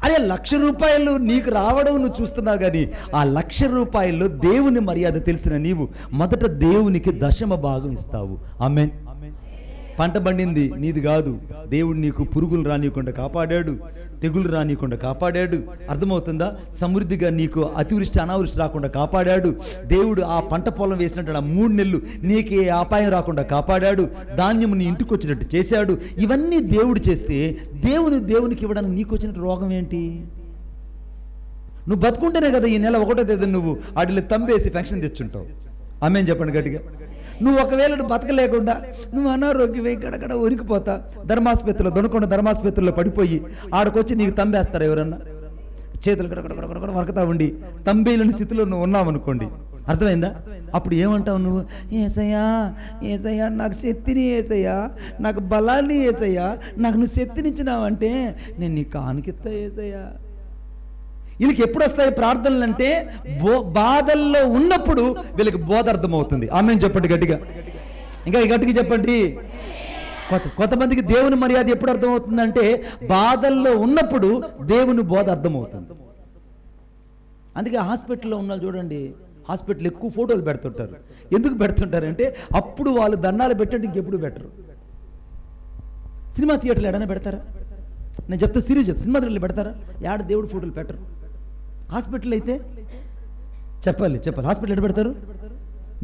అదే 1,00,000 రూపాయలు నీకు రావడం నువ్వు చూస్తున్నావు, కానీ ఆ 1,00,000 రూపాయల్లో దేవుని మర్యాద తెలిసిన నీవు మొదట దేవునికి దశమ భాగం ఇస్తావు. ఆమేన్. పంట పండింది నీది కాదు, దేవుడు నీకు పురుగులు రానియకుండా కాపాడాడు, తెగులు రానియకుండా కాపాడాడు. అర్థమవుతుందా? సమృద్ధిగా నీకు అతివృష్టి అనావృష్టి రాకుండా కాపాడాడు దేవుడు. ఆ పంట పొలం వేసినట్టు ఆ 3 నెలలు నీకు ఏ అపాయం రాకుండా కాపాడాడు. ధాన్యము నీ ఇంటికి వచ్చినట్టు చేశాడు. ఇవన్నీ దేవుడు చేస్తే దేవునికి ఇవ్వడానికి నీకు వచ్చినట్టు రోగం ఏంటి? నువ్వు బతుకుంటేనే కదా ఈ నెల 1వ తేదీ నువ్వు వాటిలో తంబేసి ఫంక్షన్ తెచ్చుంటావు. ఆమేన్ చెప్పండి గట్టిగా. నువ్వు ఒకవేళ బతకలేకుండా నువ్వు అనారోగ్యమై గడగడ ఉరికిపోతా ధర్మాసుపత్రిలో దొనకొండ ధర్మాసుపత్రిలో పడిపోయి ఆడకొచ్చి నీకు తంబేస్తారు. ఎవరన్నా చేతులు గడగడ వరకతా ఉండి తంబేలని స్థితిలో నువ్వు ఉన్నావనుకోండి, అర్థమైందా? అప్పుడు ఏమంటావు నువ్వు? ఏసయ్యా నాకు శక్తిని, ఏసయ్యా నాకు బలాన్ని, ఏసయ్యా నాకు నువ్వు శక్తినిచ్చినావంటే నేను నీకు కానుకిస్తా ఏసయ్యా. వీళ్ళకి ఎప్పుడు వస్తాయి ప్రార్థనలు అంటే బాధల్లో ఉన్నప్పుడు వీళ్ళకి బోధ అర్థమవుతుంది. ఆమేన్ చెప్పండి గట్టిగా, ఇంకా గట్టిగా చెప్పండి. కొంతమందికి దేవుని మర్యాద ఎప్పుడు అర్థమవుతుందంటే బాధల్లో ఉన్నప్పుడు దేవుని బోధ అర్థమవుతుంది. అందుకే హాస్పిటల్లో ఉన్న చూడండి, హాస్పిటల్ ఎక్కువ ఫోటోలు పెడుతుంటారు. ఎందుకు పెడుతుంటారంటే అప్పుడు వాళ్ళు దండాలు పెట్టండి, ఇంకెప్పుడు పెట్టరు. సినిమా థియేటర్లు ఎడైనా పెడతారా? నేను చెప్తా సీరియస్, సినిమా థియేటర్లు పెడతారా? ఏడ దేవుడు ఫోటోలు పెట్టరు. హాస్పిటల్ అయితే చెప్పాలి. హాస్పిటల్ ఎక్కడ పెడతారు?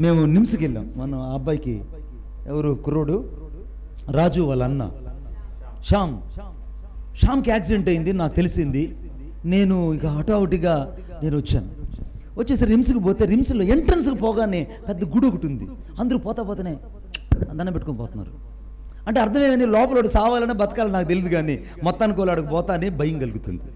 మేము నిమ్స్కి వెళ్ళాం. మన అబ్బాయికి ఎవరు కుర్రోడు రాజు వాళ్ళ అన్న శ్యామ్కి యాక్సిడెంట్ అయింది. నాకు తెలిసింది. నేను ఇక హఠాహుటిగా నేను వచ్చేసరి రిమ్స్కి పోతే రిమ్స్లో ఎంట్రన్స్కి పోగానే పెద్ద గుడి ఒకటి ఉంది. అందరూ పోతానే దండం పెట్టుకొని పోతున్నారు. అంటే అర్థమేమైంది? లోపల సావాలని బతకాలని నాకు తెలియదు, కానీ మొత్తానికి వాళ్ళకి పోతానే భయం కలుగుతుంది.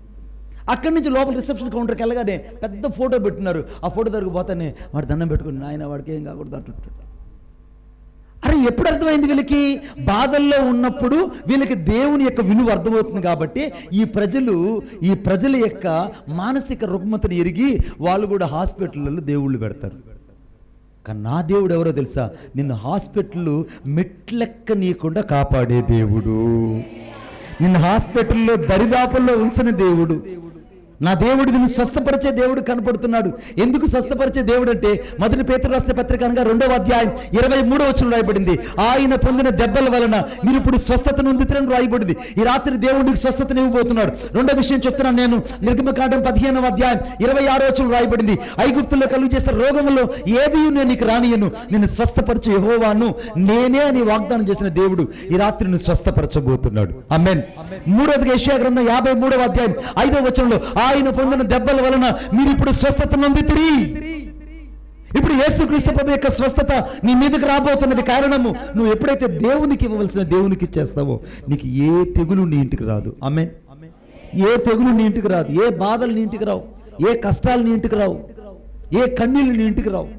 అక్కడి నుంచి లోపల రిసెప్షన్ కౌంటర్కి వెళ్ళగానే పెద్ద ఫోటో పెట్టున్నారు. ఆ ఫోటో దగ్గరకు పోతానే వాడు దండం పెట్టుకుని నాయన వాడికి ఏం కాకూడదు అంటుంటాడు. అరే ఎప్పుడు అర్థమైంది వీళ్ళకి? బాధల్లో ఉన్నప్పుడు వీళ్ళకి దేవుని యొక్క విలువ అర్థమవుతుంది. కాబట్టి ఈ ప్రజల యొక్క మానసిక రుగ్మతను ఎరిగి వాళ్ళు కూడా హాస్పిటల్లో దేవుళ్ళు పెడతారు. కానీ నా దేవుడు ఎవరో తెలుసా? నిన్ను హాస్పిటల్లో మెట్లెక్కనీయకుండా కాపాడే దేవుడు, నిన్ను హాస్పిటల్లో దరిదాపుల్లో ఉంచిన దేవుడు. నా దేవుడు నిన్ను స్వస్థపరిచే దేవుడు కనపడుతున్నాడు. ఎందుకు స్వస్థపరిచే దేవుడు అంటే, మొదటి పేతురు రాసిన పత్రిక అనగా 2వ అధ్యాయం 23వ వచనం రాయబడింది, ఆయన పొందిన దెబ్బల వలన మీరు ఇప్పుడు స్వస్థతను పొందుతారని రాయబడింది. ఈ రాత్రి దేవుడికి స్వస్థతను ఇవ్వబోతున్నాడు. రెండో విషయం చెప్తున్నాను నేను, నిర్గమకాండం 15వ అధ్యాయం 26వ వచనం రాయబడింది, ఐగుప్తులో కలుగు చేసిన రోగంలో ఏది నేను నీకు రానియను, నిన్ను స్వస్థపరచు యెహోవాను నేనే అని వాగ్దానం చేసిన దేవుడు ఈ రాత్రి నిన్ను స్వస్థపరచబోతున్నాడు. ఆమేన్. మూడోదిగా యెషయా గ్రంథం 53వ అధ్యాయం 5వ వచనంలో, ఆయన పొందిన దెబ్బల వలన మీరు ఇప్పుడు స్వస్థత నొందితిరి. ఇప్పుడు యేసుక్రీస్తు ప్రభు యొక్క స్వస్థత నీ మీదకి రాబోతున్నది. కారణము, నువ్వు ఎప్పుడైతే దేవునికి ఇవ్వవలసిన దేవునికి ఇచ్చేస్తావో నీకు ఏ తెగులు నీ ఇంటికి రాదు. ఆమేన్. ఏ తెగులు నీ ఇంటికి రాదు, ఏ బాధలు నీ ఇంటికి రావు, ఏ కష్టాలు నీ ఇంటికి రావు, ఏ కన్నీళ్ళు నీ ఇంటికి రావు.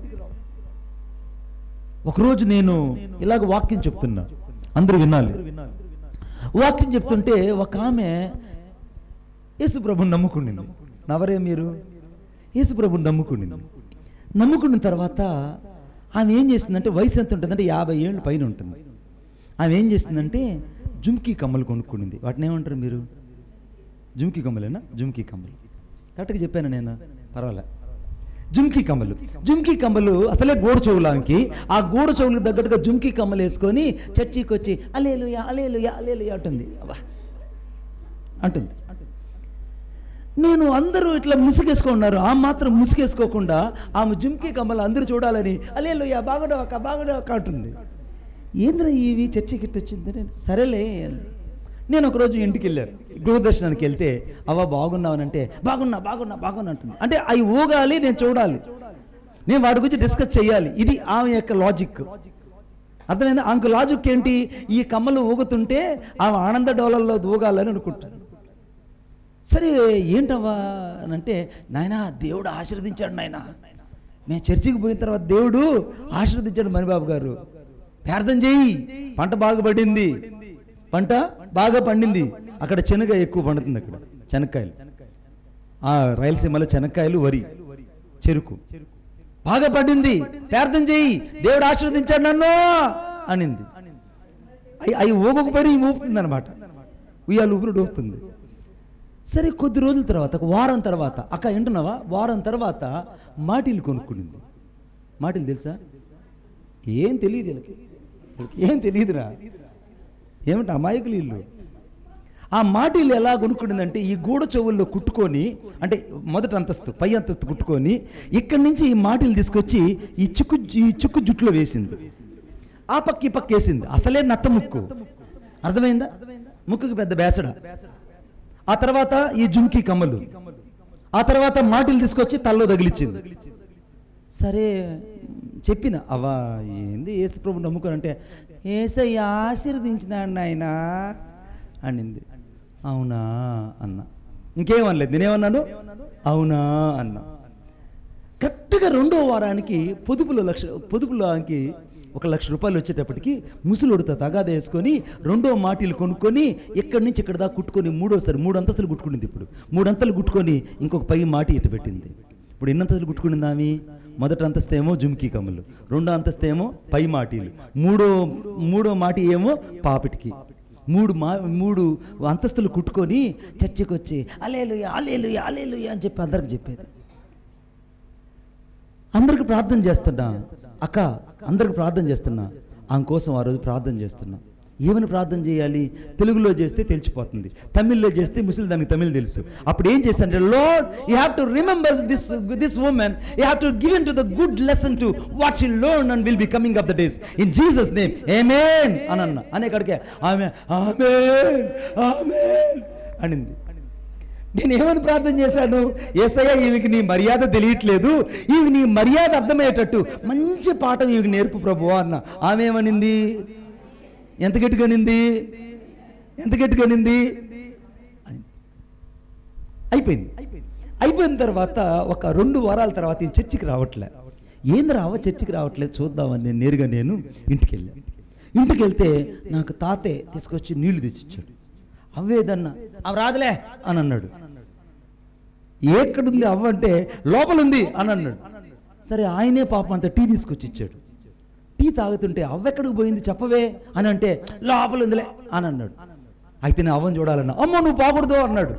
ఒకరోజు నేను ఇలాగ వాక్యం చెప్తున్నా, అందరూ వినాలి. వాక్యం చెప్తుంటే ఒక ఆమె యేసుప్రభుని నమ్ముకునింది. నవరే మీరు? యేసుప్రభుని నమ్ముకునింది. నమ్ముకున్న తర్వాత ఆమె ఏం చేసిందంటే, వయసు ఎంత ఉంటుందంటే 50 ఏళ్ళు పైన ఉంటుంది. ఆమె ఏం చేసిందంటే జుమ్కీ కమ్మలు కొనుక్కునింది. వాటిని ఏమంటారు మీరు? జుమ్కీ కమ్మలేనా? జుమ్కీ కమ్మలు కరెక్ట్గా చెప్పాను నేను? పర్వాలే. జుమ్కీ కమ్మలు. జుమ్కీ కమ్మలు అసలే గోడు చెవులాంకి, ఆ గోడు చెవులకు తగ్గట్టుగా జుమ్కీ కమ్మలు వేసుకొని చర్చికి వచ్చి హల్లెలూయా హల్లెలూయా హల్లెలూయా అంటుంది. అబ్బా అంటుంది. నేను అందరూ ఇట్లా ముసుగేసుకున్నారు, ఆ మాత్రం ముసుగేసుకోకుండా ఆమె జుమ్కీ కమ్మలు అందరూ చూడాలని హల్లెలూయా బాగున్నావక్క బాగున్నావక్క అంటుంది. ఏంద్రా ఇవి చర్చికి వచ్చింది? సరేలే. నేను ఒకరోజు ఇంటికి వెళ్ళాను, గృహదర్శనానికి వెళ్తే, అవ్వ బాగున్నావనంటే బాగున్నా బాగున్నా బాగున్నా అంటుంది. అంటే అవి ఊగాలి, నేను చూడాలి, నేను వాటి గురించి డిస్కస్ చేయాలి. ఇది ఆమె యొక్క లాజిక్. అర్థమైందా? ఆమెకు లాజిక్ ఏంటి? ఈ కమ్మలు ఊగుతుంటే ఆమె ఆనంద డోలల్లో ఊగాలని అనుకుంటాను. సరే ఏంటవ్వా అని అంటే, నాయనా దేవుడు ఆశీర్వదించాడు నాయన. మేము చర్చికి పోయిన తర్వాత దేవుడు ఆశీర్వదించాడు మణిబాబు గారు, ప్రార్థన చేయి, పంట బాగా పడింది, పంట బాగా పండింది. అక్కడ శనగ ఎక్కువ పండుతుంది, అక్కడ శనక్కాయలు, రాయలసీమలో శనక్కాయలు, వరి, చెరుకు బాగా పడింది, ప్రార్థన చేయి, దేవుడు ఆశీర్వదించాడు నన్ను అనింది. అవి ఊగకపోయి ఇవి ఊపుతుంది అనమాట, ఉయ్యాలు ఊపిరి ఊపుతుంది. సరే కొద్ది రోజుల తర్వాత, ఒక వారం తర్వాత, అక్క వింటున్నావా, వారం తర్వాత మాటీలు కొనుక్కునింది. మాటీలు తెలుసా? ఏం తెలియదు వీళ్ళకి, ఏం తెలియదురా, ఏమంటే అమాయకులు వీళ్ళు. ఆ మాటీలు ఎలా కొనుక్కుంటుందంటే, ఈ గూడ చెవుల్లో కుట్టుకొని, అంటే మొదటి అంతస్తు పై అంతస్తు కుట్టుకొని, ఇక్కడి నుంచి ఈ మాటీలు తీసుకొచ్చి ఈ చుక్కు జుట్టులో వేసింది. ఆ పక్క ఈ పక్క వేసింది. అసలే నత్త ముక్కు, అర్థమైందా? ముక్కుకి పెద్ద బేసడ. ఆ తర్వాత ఈ జుమ్కీ కమ్మలు, ఆ తర్వాత మాటీలు తీసుకొచ్చి తల్లో తగిలిచ్చింది. సరే చెప్పిన, అవ్వా ఏంది యేసుప్రభు నమ్ముకోనంటే, యేసయ్య ఆశీర్వదించినాడు నాయనా అనింది. అవునా అన్న. ఇంకేమనలేదు, నేనేమన్నాను? అవునా అన్న. కరెక్ట్గా 2వ వారానికి పొదుపులోకి 1,00,000 రూపాయలు వచ్చేటప్పటికి ముసలోడితో తగాద వేసుకొని 2వ మాటీలు కొనుక్కొని ఇక్కడి నుంచి ఇక్కడ దాకా కుట్టుకొని, 3 అంతస్తులు కుట్టుకునింది. ఇప్పుడు 3 అంతస్తులు కుట్టుకొని ఇంకొక పై మాటి ఇటు పెట్టింది. ఇప్పుడు ఎన్ని అంతస్తులు కుట్టుకునింది ఆమె? మొదటి అంతస్తు ఏమో జుమ్కీ కమ్మలు, 2వ అంతస్తు ఏమో పై మాటీలు, మూడో మాటి ఏమో పాపిటికి. 3 అంతస్తులు కుట్టుకొని చర్చికి వచ్చి హల్లెలూయా హల్లెలూయా హల్లెలూయా అని చెప్పి అందరికి చెప్పేది. అందరికి ప్రార్థన చేస్తున్నా అక్క, అందరికి ప్రార్థన చేస్తున్నా. ఆమె కోసం ఆ రోజు ప్రార్థన చేస్తున్నా. ఏమని ప్రార్థన చేయాలి? తెలుగులో చేస్తే తెలిసిపోతుంది, తమిళ్లో చేస్తే ముసలి దానికి తమిళ్ తెలుసు. అప్పుడు ఏం చేశానంటే, Lord you have to remember this woman, you have to give in to the good lesson to what she learn and will be coming of the days in Jesus name amen అని అనేకాడికే ఆమె ఆమేన్ ఆమేన్ అనింది. నేను ఏమని ప్రార్థన చేశాను? యేసయ్య ఈమెకి నీ మర్యాద తెలియట్లేదు, ఈమె నీ మర్యాద అర్థమయ్యేటట్టు మంచి పాఠం ఈమెకి నేర్పు ప్రభువా అన్న. ఆమె ఏమనింది? ఎంత గట్టిగానింది? అయిపోయిన తర్వాత ఒక 2 వారాల తర్వాత ఈ చర్చికి రావట్లే. ఏంది రావ చర్చికి రావట్లేదు చూద్దామని నేను నేరుగా ఇంటికి వెళ్తే నాకు తాతే తీసుకొచ్చి నీళ్లు తెచ్చిచ్చాడు. అవ్వేదన్నా అవి రాదులే అని అన్నాడు. ఎక్కడుంది అవ్వ అంటే లోపల ఉంది అని అన్నాడు. సరే ఆయనే పాపం అంత టీ తీసుకొచ్చి ఇచ్చాడు. టీ తాగుతుంటే అవ్వెక్కడికి పోయింది చెప్పవే అని అంటే లోపల ఉందిలే అని అన్నాడు. అయితే నేను అవ్వని చూడాలన్నా, అమ్మ నువ్వు పోకూడదు అన్నాడు.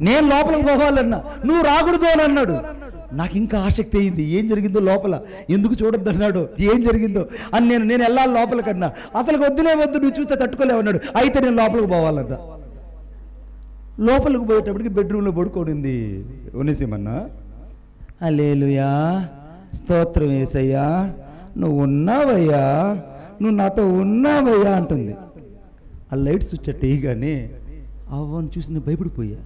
నేను లోపలికి పోవాలన్నా, నువ్వు రాకూడదు అని అన్నాడు. నాకు ఇంకా ఆసక్తి అయింది, ఏం జరిగిందో లోపల, ఎందుకు చూడొద్దు అన్నాడు, ఏం జరిగిందో అని నేను వెళ్ళాలి లోపలికన్నా. అసలు వద్దు నువ్వు చూస్తే తట్టుకోలేవన్నాడు. అయితే నేను లోపలికి పోవాలన్నా. లోపలికి పోయేటప్పటికి బెడ్రూమ్లో పడుకోడింది ఒనేసిమన్నా. హల్లెలూయా, స్తోత్రం యేసయ్యా, నువ్వు ఉన్నావయ్యా, నువ్వు నాతో ఉన్నావయ్యా అంటుంది. ఆ లైట్ స్విచ్ వేయగానే అవ్వని చూసి నేను భయపడిపోయా.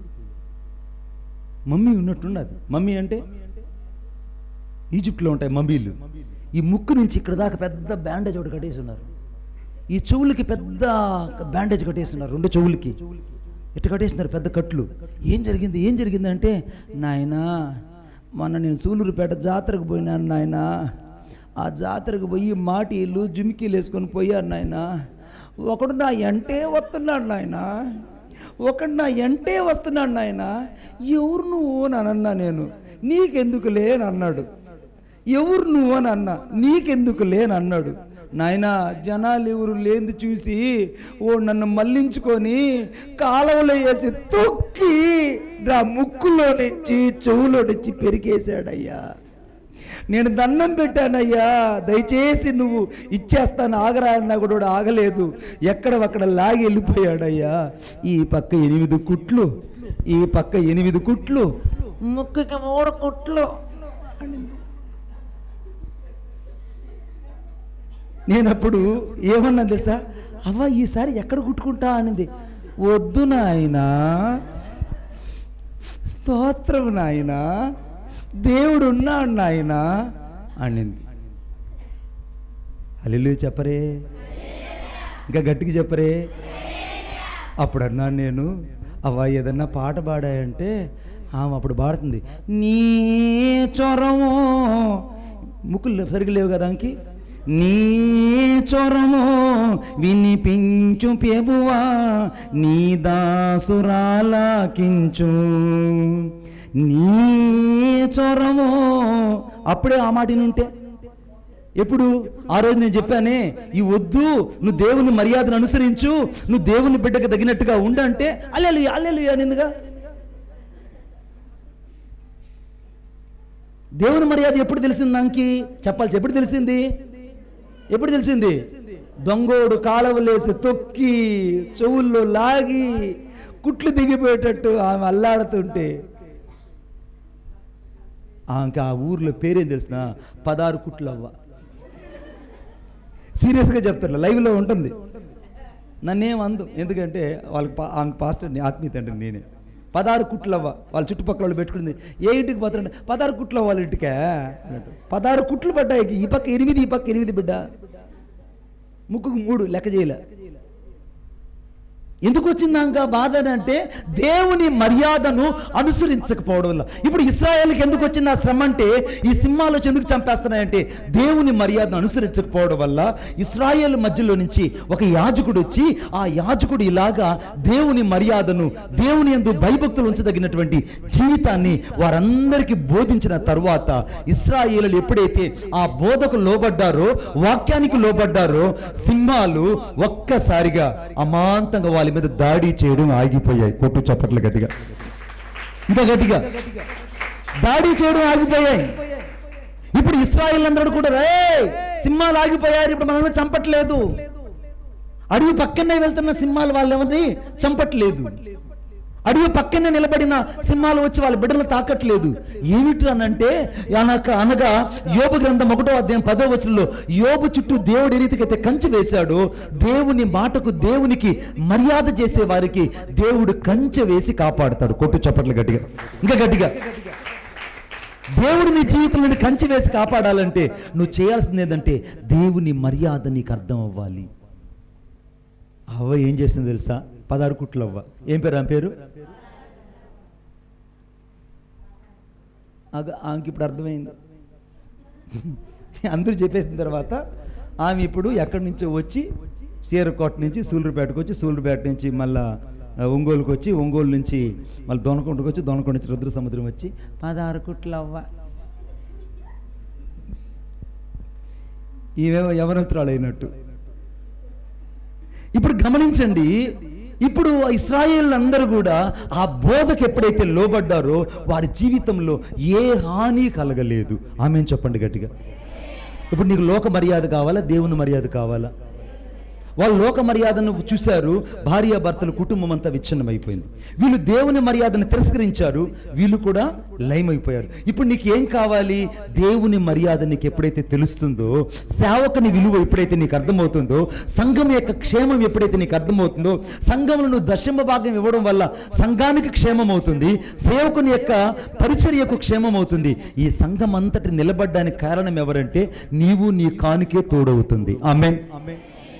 మమ్మీ ఉన్నట్టున్నది. మమ్మీ అంటే ఈజిప్ట్లో ఉంటాయి మమ్మీలు. ఈ ముక్కు నుంచి ఇక్కడ దాకా పెద్ద బ్యాండేజ్ ఒకటి కట్టేసి ఉన్నారు. ఈ చెవులకి పెద్ద బ్యాండేజ్ కట్టేస్తున్నారు, 2 చెవులకి ఎట్టు కట్టేస్తున్నారు పెద్ద కట్లు. ఏం జరిగింది అంటే, నాయనా మొన్న నేను సూలూరుపేట జాతరకు పోయినాను నాయనా. ఆ జాతరకు పోయి మాటీలు జుమికీలు వేసుకొని పోయారు నాయనా. ఒకడు నా ఎంటే వస్తున్నాడు నాయన. ఎవరు నువ్వు అని అన్నా. నేను నీకెందుకు లేనన్నాడు. ఎవరు నువ్వు అని అన్నా. నీకెందుకు లేనన్నాడు. నాయనా జనాలు ఎవరు లేంది చూసి నన్ను మళ్లించుకొని కాలువలో వేసి తొక్కి నా ముక్కులో నుంచి చెవులో నుంచి పెరిగేశాడయ్యా. నేను దండం పెట్టానయ్యా, దయచేసి నువ్వు ఇచ్చేస్తాను ఆగరా అన్నా కూడా ఆగలేదు. ఎక్కడక్కడ లాగి వెళ్ళిపోయాడయ్యా. ఈ పక్క 8 కుట్లు, ఈ పక్క 8 కుట్లు, ముక్కుకి 3 కుట్లు. నేనప్పుడు ఏమన్నా తెలుసా, అవ్వ ఈసారి ఎక్కడ కుట్టుకుంటా అనింది. వద్దు నాయనా, స్తోత్రం నాయనా, దేవుడు ఉన్నాడు నాయనా అనింది. హల్లెలూయా చెప్పరే, ఇంకా గట్టిగా చెప్పరే. అప్పుడు అన్నాను నేను, అవ్వ ఏదన్నా పాట పాడాయంటే ఆమె అప్పుడు పాడుతుంది, నీ చొరము, ముక్కులు సరిగ్గా లేవు కదా అంకి, నీ చొరము వినిపించు ప్రభువా, నీ దాసురాలకించు, నీ చొరము. అప్పుడే ఆ మాట ఉంటే ఎప్పుడు ఆ రోజు నేను చెప్పానే, ఈ వద్దు, నువ్వు దేవుని మర్యాదను అనుసరించు, నువ్వు దేవుని బిడ్డకు తగినట్టుగా ఉండంటే హల్లెలూయా హల్లెలూయా అనిందిగా. దేవుని మర్యాద ఎప్పుడు తెలిసింది నాకు చెప్పాల్సి, ఎప్పుడు తెలిసింది? దొంగోడు కాలవలేసి తొక్కి చెవుల్లో లాగి కుట్లు దిగిపోయేటట్టు ఆమె అల్లాడుతుంటే, ఇంకా ఆ ఊర్లో పేరేం తెలిసిన 16 కుట్లవ్వ. సీరియస్గా చెప్తారు, లైవ్లో ఉంటుంది. నన్నేం అందు, ఎందుకంటే వాళ్ళకి పాస్టర్ ఆత్మీయత అంటే నేనే. 16 కుట్లవ్వ వాళ్ళ చుట్టుపక్కల వాళ్ళు పెట్టుకుంది. ఏ ఇంటికి పోతారంటే 16 కుట్ల వాళ్ళ ఇంటికే అన్నట్టు. 16 కుట్లు పడ్డాయి, ఈ పక్క 8, ఈ పక్క 8 బిడ్డ, ముక్కుకు 3 లెక్క చేయలే. ఎందుకు వచ్చిందాక బాధ అంటే దేవుని మర్యాదను అనుసరించకపోవడం వల్ల. ఇప్పుడు ఇశ్రాయేలుకి ఎందుకు వచ్చింది ఆ శ్రమ అంటే, ఈ సింహాలు ఎందుకు చంపేస్తున్నాయంటే దేవుని మర్యాదను అనుసరించకపోవడం వల్ల. ఇశ్రాయేల్ మధ్యలో నుంచి ఒక యాజకుడు వచ్చి, ఆ యాజకుడు ఇలాగా దేవుని మర్యాదను, దేవుని యందు భయభక్తులు ఉంచదగినటువంటి జీవితాన్ని వారందరికీ బోధించిన తరువాత ఇశ్రాయేలు ఎప్పుడైతే ఆ బోధకు లోబడ్డారో, వాక్యానికి లోబడ్డారో, సింహాలు ఒక్కసారిగా అమాంతంగా వాళ్ళ మీద దాడి చేయడం ఆగిపోయాయి. కొట్టు చప్పట్లు గట్టిగా, ఇంకా గట్టిగా దాడి చేయడం ఆగిపోయాయి. ఇప్పుడు ఇశ్రాయేల్ అందరూ కూడా సింహాలు ఆగిపోయారు, ఇప్పుడు మనల్ని చంపట్లేదు. అడవి పక్కనే వెళ్తున్న సింహాలు వాళ్ళు ఎవరిని చంపట్లేదు. అడవి పక్కనే నిలబడిన సింహాలు వచ్చి వాళ్ళ బిడ్డలు తాకట్లేదు. ఏమిటి అనంటే, అనగా యోబు గ్రంథం 1వ అధ్యాయం 10వ వచనంలో యోబు చుట్టూ దేవుడు ఏ రీతికైతే కంచె వేశాడో, దేవుని మాటకు, దేవునికి మర్యాద చేసే వారికి దేవుడు కంచె వేసి కాపాడుతాడు. కొట్టు చప్పట్లు గట్టిగా, ఇంకా గట్టిగా. దేవుడు నీ జీవితంలో కంచె వేసి కాపాడాలంటే నువ్వు చేయాల్సింది ఏంటంటే, దేవుని మర్యాద నీకు అర్థం అవ్వాలి. అవ్వ ఏం చేసింది తెలుసా? 16 కుట్లు అవ్వ. ఏం పేరు ఆమె పేరు? ఆమెకి ఇప్పుడు అర్థమైంది. అందరూ చెప్పేసిన తర్వాత ఆమె ఇప్పుడు ఎక్కడి నుంచో వచ్చి చీరకోట నుంచి సూలూరుపేటకు వచ్చి, సూలూరుపేట నుంచి మళ్ళీ ఒంగోలుకు వచ్చి, ఒంగోలు నుంచి మళ్ళీ దొనకొండకు వచ్చి, దొనకొండ నుంచి రుద్ర సముద్రం వచ్చి 16 కుట్లు అవ్వ. ఈమెమో యవనస్తురాలు అయినట్టు. ఇప్పుడు గమనించండి, ఇప్పుడు ఇశ్రాయేలులందరూ కూడా ఆ బోధకు ఎప్పుడైతే లోబడ్డారో వారి జీవితంలో ఏ హాని కలగలేదు. ఆమేన్ చెప్పండి గట్టిగా. ఇప్పుడు నీకు లోక మర్యాద కావాలా, దేవుని మర్యాద కావాలా? వాళ్ళు లోక మర్యాదను చూశారు, భార్యాభర్తలు కుటుంబం అంతా విచ్ఛిన్నమైపోయింది. వీళ్ళు దేవుని మర్యాదను తిరస్కరించారు, వీళ్ళు కూడా లయమైపోయారు. ఇప్పుడు నీకు ఏం కావాలి? దేవుని మర్యాద నీకు ఎప్పుడైతే తెలుస్తుందో, సేవకుని విలువ ఎప్పుడైతే నీకు అర్థమవుతుందో, సంఘం యొక్క క్షేమం ఎప్పుడైతే నీకు అర్థమవుతుందో, సంఘంలో నువ్వు దశమ భాగం ఇవ్వడం వల్ల సంఘానికి క్షేమం అవుతుంది, సేవకుని యొక్క పరిచర్యకు క్షేమం అవుతుంది. ఈ సంఘం అంతటి నిలబడ్డానికి కారణం ఎవరంటే నీవు, నీ కానుకే తోడవుతుంది. ఆమేన్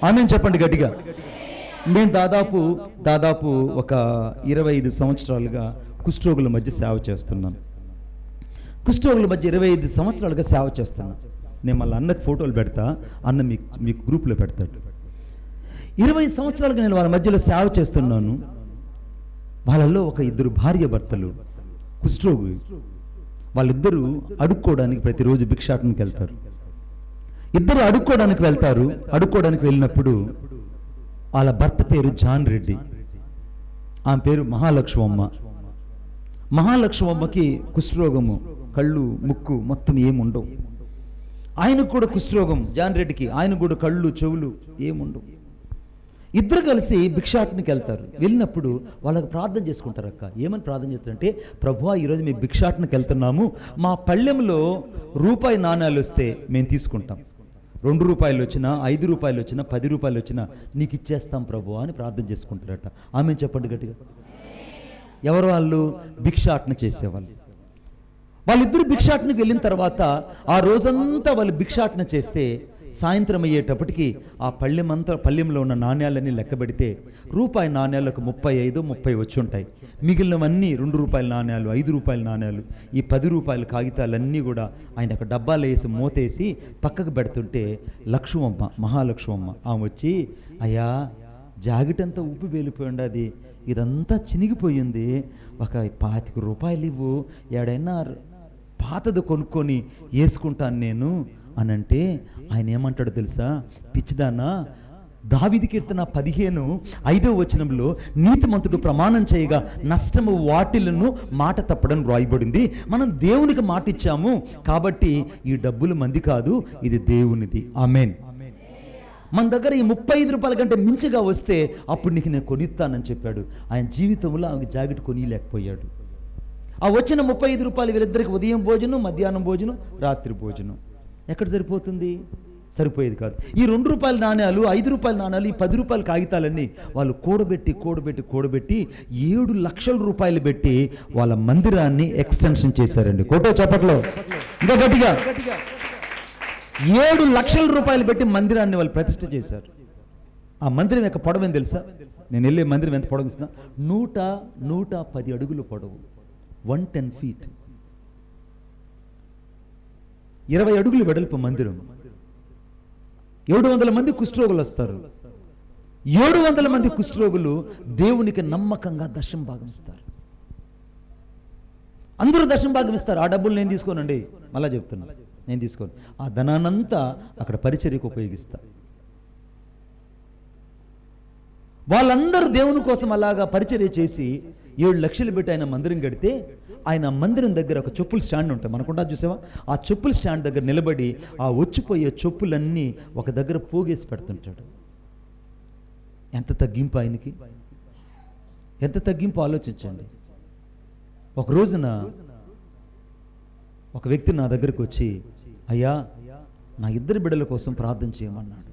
ఆమేన్ చెప్పండి గట్టిగా. నేను దాదాపు ఒక 25 సంవత్సరాలుగా కుష్ఠరోగుల మధ్య సేవ చేస్తున్నాను. కుష్ఠరోగుల మధ్య 25 సంవత్సరాలుగా సేవ చేస్తున్నాను. నేను మళ్ళీ అన్నకు ఫోటోలు పెడతా, అన్న మీకు గ్రూప్లో పెడతాడు. 20 సంవత్సరాలుగా నేను వాళ్ళ మధ్యలో సేవ చేస్తున్నాను. వాళ్ళల్లో ఒక 2 భార్యాభర్తలు కుష్ఠరోగు. వాళ్ళిద్దరూ అడుక్కోవడానికి ప్రతిరోజు భిక్షాటనకి వెళ్తారు. ఇద్దరు అడుక్కోవడానికి వెళ్ళినప్పుడు వాళ్ళ భర్త పేరు జాన్ రెడ్డి, ఆమె పేరు మహాలక్ష్మమ్మ. మహాలక్ష్మమ్మకి కుష్ఠరోగము, కళ్ళు ముక్కు మొత్తం ఏముండవు. ఆయనకు కూడా కుష్ఠరోగం జాన్ రెడ్డికి, ఆయన కూడా కళ్ళు చెవులు ఏముండవు. ఇద్దరు కలిసి భిక్షాటనకి వెళ్తారు. వెళ్ళినప్పుడు వాళ్ళకి ప్రార్థన చేసుకుంటారు. అక్క ఏమని ప్రార్థన చేస్తారంటే, ప్రభువా ఈరోజు మేము భిక్షాటనకి వెళ్తున్నాము, మా పళ్ళెంలో రూపాయి నాణ్యాలు వస్తే మేము తీసుకుంటాం, 2 రూపాయలు వచ్చినా 5 రూపాయలు వచ్చినా 10 రూపాయలు వచ్చినా నీకు ఇచ్చేస్తాం ప్రభువా అని ప్రార్థన చేసుకుంటారట. ఆమె చెప్పండి గట్టిగా. ఎవరు వాళ్ళు? భిక్షాటన చేసేవాళ్ళు. వాళ్ళిద్దరు భిక్షాటనకి వెళ్ళిన తర్వాత ఆ రోజంతా వాళ్ళు భిక్షాటన చేస్తే సాయంత్రం అయ్యేటప్పటికి ఆ పళ్ళెంలో ఉన్న నాణ్యాలన్నీ లెక్క పెడితే రూపాయి నాణ్యాలకు 35-30 వచ్చి ఉంటాయి. మిగిలినవన్నీ 2 రూపాయల నాణ్యాలు, 5 రూపాయల నాణ్యాలు, ఈ 10 రూపాయల కాగితాలన్నీ కూడా ఆయన ఒక డబ్బాలో వేసి మూతేసి పక్కకు పెడుతుంటే మహాలక్ష్మమ్మ ఆమె వచ్చి, అయ్యా జాకెట్ అంతా ఉప్పు వేలిపోయింది, అది ఇదంతా చినిగిపోయింది, ఒక 25 రూపాయలు ఇవ్వు, ఏడైనా పాతది కొనుక్కొని వేసుకుంటాను నేను అని అంటే, ఆయన ఏమంటాడో తెలుసా? పిచ్చిదానా, దావీదు కీర్తన 15:5 వచనంలో నీతిమంతుడు ప్రమాణం చేయగా నష్టము వాటిలను మాట తప్పడం రాయబడింది. మనం దేవునికి మాట ఇచ్చాము కాబట్టి ఈ డబ్బులు మంది కాదు, ఇది దేవునిది. ఆమేన్. మన దగ్గర ఈ 35 రూపాయల కంటే మించిగా వస్తే అప్పుడు నీకు నేను కొనిస్తానని చెప్పాడు. ఆయన జీవితంలో ఆమె జాకెట్ కొనిలేకపోయాడు. ఆ వచ్చిన 35 రూపాయలు వీళ్ళిద్దరికి ఉదయం భోజనం, మధ్యాహ్నం భోజనం, రాత్రి భోజనం. ఎక్కడ సరిపోతుంది? సరిపోయేది కాదు. ఈ 2 రూపాయల నాణ్యాలు, 5 రూపాయల నాణ్యాలు, ఈ 10 రూపాయల కాగితాలన్నీ వాళ్ళు కూడబెట్టి 7 లక్షల రూపాయలు పెట్టి వాళ్ళ మందిరాన్ని ఎక్స్టెన్షన్ చేశారండి. కోటో చప్పట్లో ఇంకా గట్టిగా. 7 లక్షల రూపాయలు పెట్టి మందిరాన్ని వాళ్ళు ప్రతిష్ఠ చేశారు. ఆ మందిరం యొక్క పొడవు ఏం తెలుసా? నేను వెళ్ళే మందిరం ఎంత పొడవు ఇస్తున్నా? 110 అడుగులు పొడవు, 110 feet, 20 అడుగులు వెడల్పు మందిరం. 700 మంది కుష్ఠరోగులు వస్తారు. 700 మంది కుష్ఠరోగులు దేవునికి నమ్మకంగా దశమ భాగం ఇస్తారు. అందరూ దశమ భాగం ఇస్తారు. ఆ డబ్బులు నేను తీసుకోనండి, మళ్ళా చెప్తున్నా, నేను తీసుకోను. ఆ ధనానంతా అక్కడ పరిచర్యకు ఉపయోగిస్తా. వాళ్ళందరూ దేవుని కోసం అలాగా పరిచర్య చేసి 7 లక్షలు పెట్టి ఆయన మందిరం కడితే, ఆయన మందిరం దగ్గర ఒక చెప్పుల స్టాండ్ ఉంటుంది, మనకుండా చూసావా? ఆ చెప్పుల స్టాండ్ దగ్గర నిలబడి ఆ వచ్చిపోయే చెప్పులన్నీ ఒక దగ్గర పోగేసి పెడుతుంటాడు. ఎంత తగ్గింపు ఆయనకి, ఎంత తగ్గింపు ఆలోచించండి. ఒక రోజున ఒక వ్యక్తి నా దగ్గరకు వచ్చి, అయ్యా నా 2 బిడ్డల కోసం ప్రార్థన చేయమన్నాడు.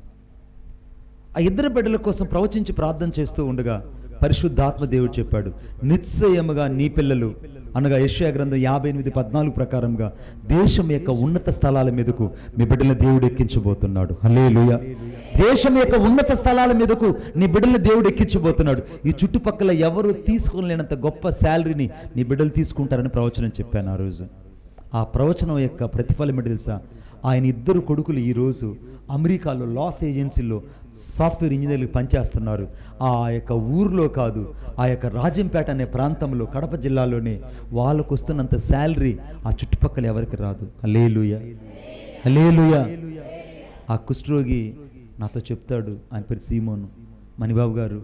ఆ 2 బిడ్డల కోసం ప్రవచించి ప్రార్థన చేస్తూ ఉండగా పరిశుద్ధాత్మ దేవుడు చెప్పాడు, నిశ్చయముగా నీ పిల్లలు అనగా యెషయా గ్రంథం 58:14 ప్రకారంగా దేశం యొక్క ఉన్నత స్థలాల మీదకు మీ బిడ్డల దేవుడు ఎక్కించబోతున్నాడు. హల్లెలూయా. దేశం యొక్క ఉన్నత స్థలాల మీదకు నీ బిడ్డల దేవుడు ఎక్కించబోతున్నాడు. ఈ చుట్టుపక్కల ఎవరు తీసుకోలేనంత గొప్ప శాలరీని నీ బిడ్డలు తీసుకుంటారని ప్రవచనం చెప్పాను ఆ రోజు. ఆ ప్రవచనం యొక్క ప్రతిఫలం ఏంటి తెలుసా? ఆయన 2 కొడుకులు ఈరోజు అమెరికాలో లాస్ ఏజెన్సీలో సాఫ్ట్వేర్ ఇంజనీర్లు పనిచేస్తున్నారు. ఆ యొక్క ఊర్లో కాదు, ఆ యొక్క రాజంపేట అనే ప్రాంతంలో కడప జిల్లాలోనే వాళ్ళకు వస్తున్నంత శాలరీ ఆ చుట్టుపక్కల ఎవరికి రాదు. హల్లెలూయా, హల్లెలూయా. ఆ కుష్ఠరోగి నాతో చెప్తాడు, ఆయన పేరు సీమోను, మణిబాబు గారు,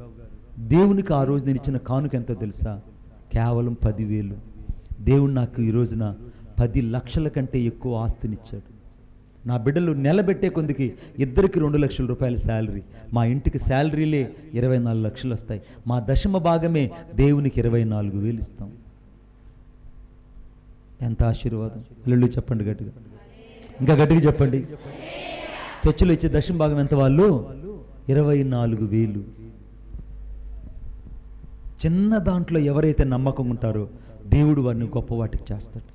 దేవునికి ఆ రోజు నేను ఇచ్చిన కానుక ఎంతో తెలుసా? కేవలం 10,000. దేవుడు నాకు ఈ రోజున 10 లక్షల కంటే ఎక్కువ ఆస్తినిచ్చాడు. నా బిడ్డలు నిలబెట్టే కొందికి ఇద్దరికి 2 లక్షల రూపాయల శాలరీ, మా ఇంటికి శాలరీలే 24 లక్షలు వస్తాయి. మా దశమ భాగమే దేవునికి 24,000 ఇస్తాం. ఎంత ఆశీర్వాదం! అల్లుళ్ళు చెప్పండి గట్టిగా, ఇంకా గట్టిగా చెప్పండి. చర్చిలో ఇచ్చే దశమ భాగం ఎంత వాళ్ళు? 24,000. చిన్న దాంట్లో ఎవరైతే నమ్మకం ఉంటారో దేవుడు వారిని గొప్ప వాటికి చేస్తాడు.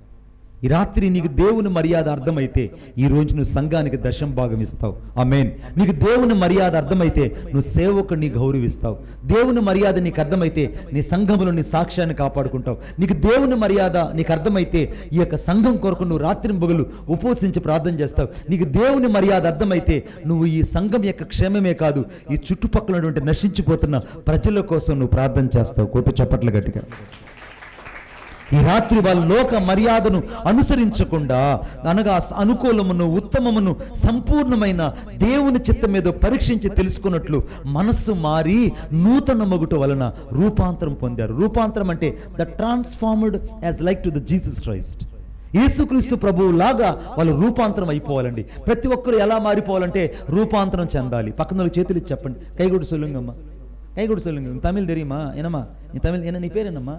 ఈ రాత్రి నీకు దేవుని మర్యాద అర్థమైతే ఈ రోజు నువ్వు సంఘానికి దశమ భాగం ఇస్తావు. ఆమేన్. నీకు దేవుని మర్యాద అర్థమైతే నువ్వు సేవకుడిని గౌరవిస్తావు. దేవుని మర్యాద నీకు అర్థమైతే నీ సంఘంలో నీ సాక్ష్యాన్ని కాపాడుకుంటావు. నీకు దేవుని మర్యాద నీకు అర్థమైతే ఈ యొక్క సంఘం కొరకు నువ్వు రాత్రింబగలు ఉపవసించి ప్రార్థన చేస్తావు. నీకు దేవుని మర్యాద అర్థమైతే నువ్వు ఈ సంఘం యొక్క క్షేమమే కాదు, ఈ చుట్టుపక్కల ఉన్నటువంటి నశించిపోతున్న ప్రజల కోసం నువ్వు ప్రార్థన చేస్తావు. కొట్టు చప్పట్లు గట్టిగా. ఈ రాత్రి వాళ్ళ లోక మర్యాదను అనుసరించకుండా, అనగా అనుకూలమును ఉత్తమమును సంపూర్ణమైన దేవుని చిత్తం మీద పరీక్షించి తెలుసుకున్నట్లు మనస్సు మారి నూతన మొగుట వలన రూపాంతరం పొందారు. రూపాంతరం అంటే the transformed as like to the Jesus Christ. యేసుక్రీస్తు ప్రభువు లాగా వాళ్ళు రూపాంతరం అయిపోవాలండి. ప్రతి ఒక్కరు ఎలా మారిపోవాలంటే రూపాంతరం చెందాలి. పక్కన చేతులు ఇచ్చి చెప్పండి, కైగొడు సొల్లుంగమ్మ, కైగొడు సొల్లుంగ. తమిళ్ తెరియమా? ఏనమ్మా నీ తమిళ్ ఏనా? నీ పేరేనమ్మా?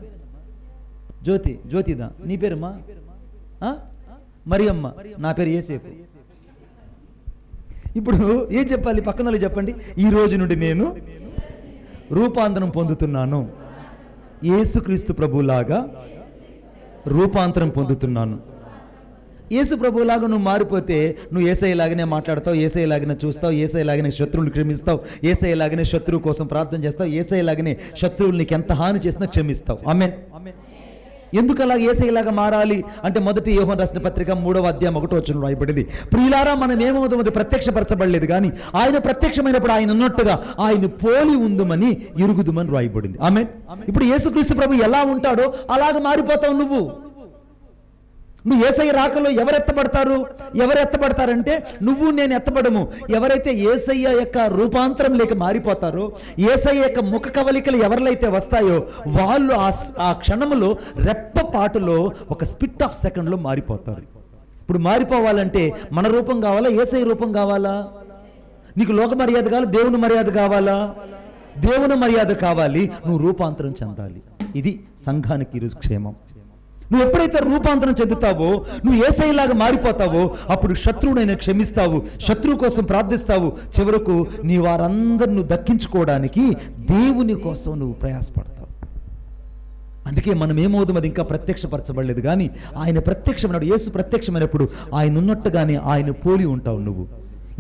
జ్యోతి. జ్యోతిదా? నీ పేరమ్మా? మరియమ్మ. నా పేరు యేసేపు. ఇప్పుడు ఏం చెప్పాలి? పక్కన చెప్పండి, ఈ రోజు నుండి నేను రూపాంతరం పొందుతున్నాను, యేసుక్రీస్తు ప్రభులాగా రూపాంతరం పొందుతున్నాను. యేసు ప్రభులాగా నువ్వు మారిపోతే నువ్వు యేసయ్యలాగానే మాట్లాడతావు, యేసయ్యలాగానే చూస్తావు, యేసయ్యలాగానే శత్రువులు క్షమిస్తావు, యేసయ్యలాగానే శత్రువు కోసం ప్రార్థన చేస్తావు, యేసయ్యలాగానే శత్రువులు నీకు ఎంత హాని చేసినా క్షమిస్తావు. ఆమేన్. ఎందుకు అలా యేసయ్యలాగా మారాలి అంటే, మొదటి యోహాను రాసిన పత్రిక 3వ అధ్యాయం 1వ వచనం రాయబడింది, ప్రియులారా మనం ఏమవుతామో ప్రత్యక్షపరచబడలేదు కానీ ఆయన ప్రత్యక్షమైనప్పుడు ఆయన ఉన్నట్టుగా ఆయన పోలి ఉందుమని ఎరుగుదుమని రాయబడింది. ఆమేన్. ఇప్పుడు యేసుక్రీస్తు ప్రభు ఎలా ఉంటాడో అలాగ మారిపోతావు నువ్వు. నువ్వు యేసయ్య రాకలో ఎవరు ఎత్తబడతారంటే నువ్వు నేను ఎత్తబడము. ఎవరైతే యేసయ్య యొక్క రూపాంతరం లేక మారిపోతారో, యేసయ్య యొక్క ముఖ కవలికలు ఎవరిలైతే వస్తాయో వాళ్ళు ఆ క్షణములో రెప్పపాటులో ఒక స్పిట్ ఆఫ్ సెకండ్లో మారిపోతారు. ఇప్పుడు మారిపోవాలంటే మన రూపం కావాలా, యేసయ్య రూపం కావాలా? నీకు లోక మర్యాద కావాలి, దేవుని మర్యాద కావాలా? దేవుని మర్యాద కావాలి, నువ్వు రూపాంతరం చెందాలి. ఇది సంఘానికి ఈరోజు క్షేమం. నువ్వు ఎప్పుడైతే రూపాంతరం చెందుతావో, నువ్వు యేసయ్యలాగా మారిపోతావో, అప్పుడు శత్రువునైనా క్షమిస్తావు, శత్రువు కోసం ప్రార్థిస్తావు, చివరకు నీ వారందరిని దక్కించుకోవడానికి దేవుని కోసం నువ్వు ప్రయాసపడతావు. అందుకే మనం ఏమవుతాం, అది ఇంకా ప్రత్యక్షపరచబడలేదు కానీ ఆయన ప్రత్యక్షమైనప్పుడు, యేసు ప్రత్యక్షమైనప్పుడు ఆయన ఉన్నట్టుగానే ఆయన పోలి ఉంటావు. నువ్వు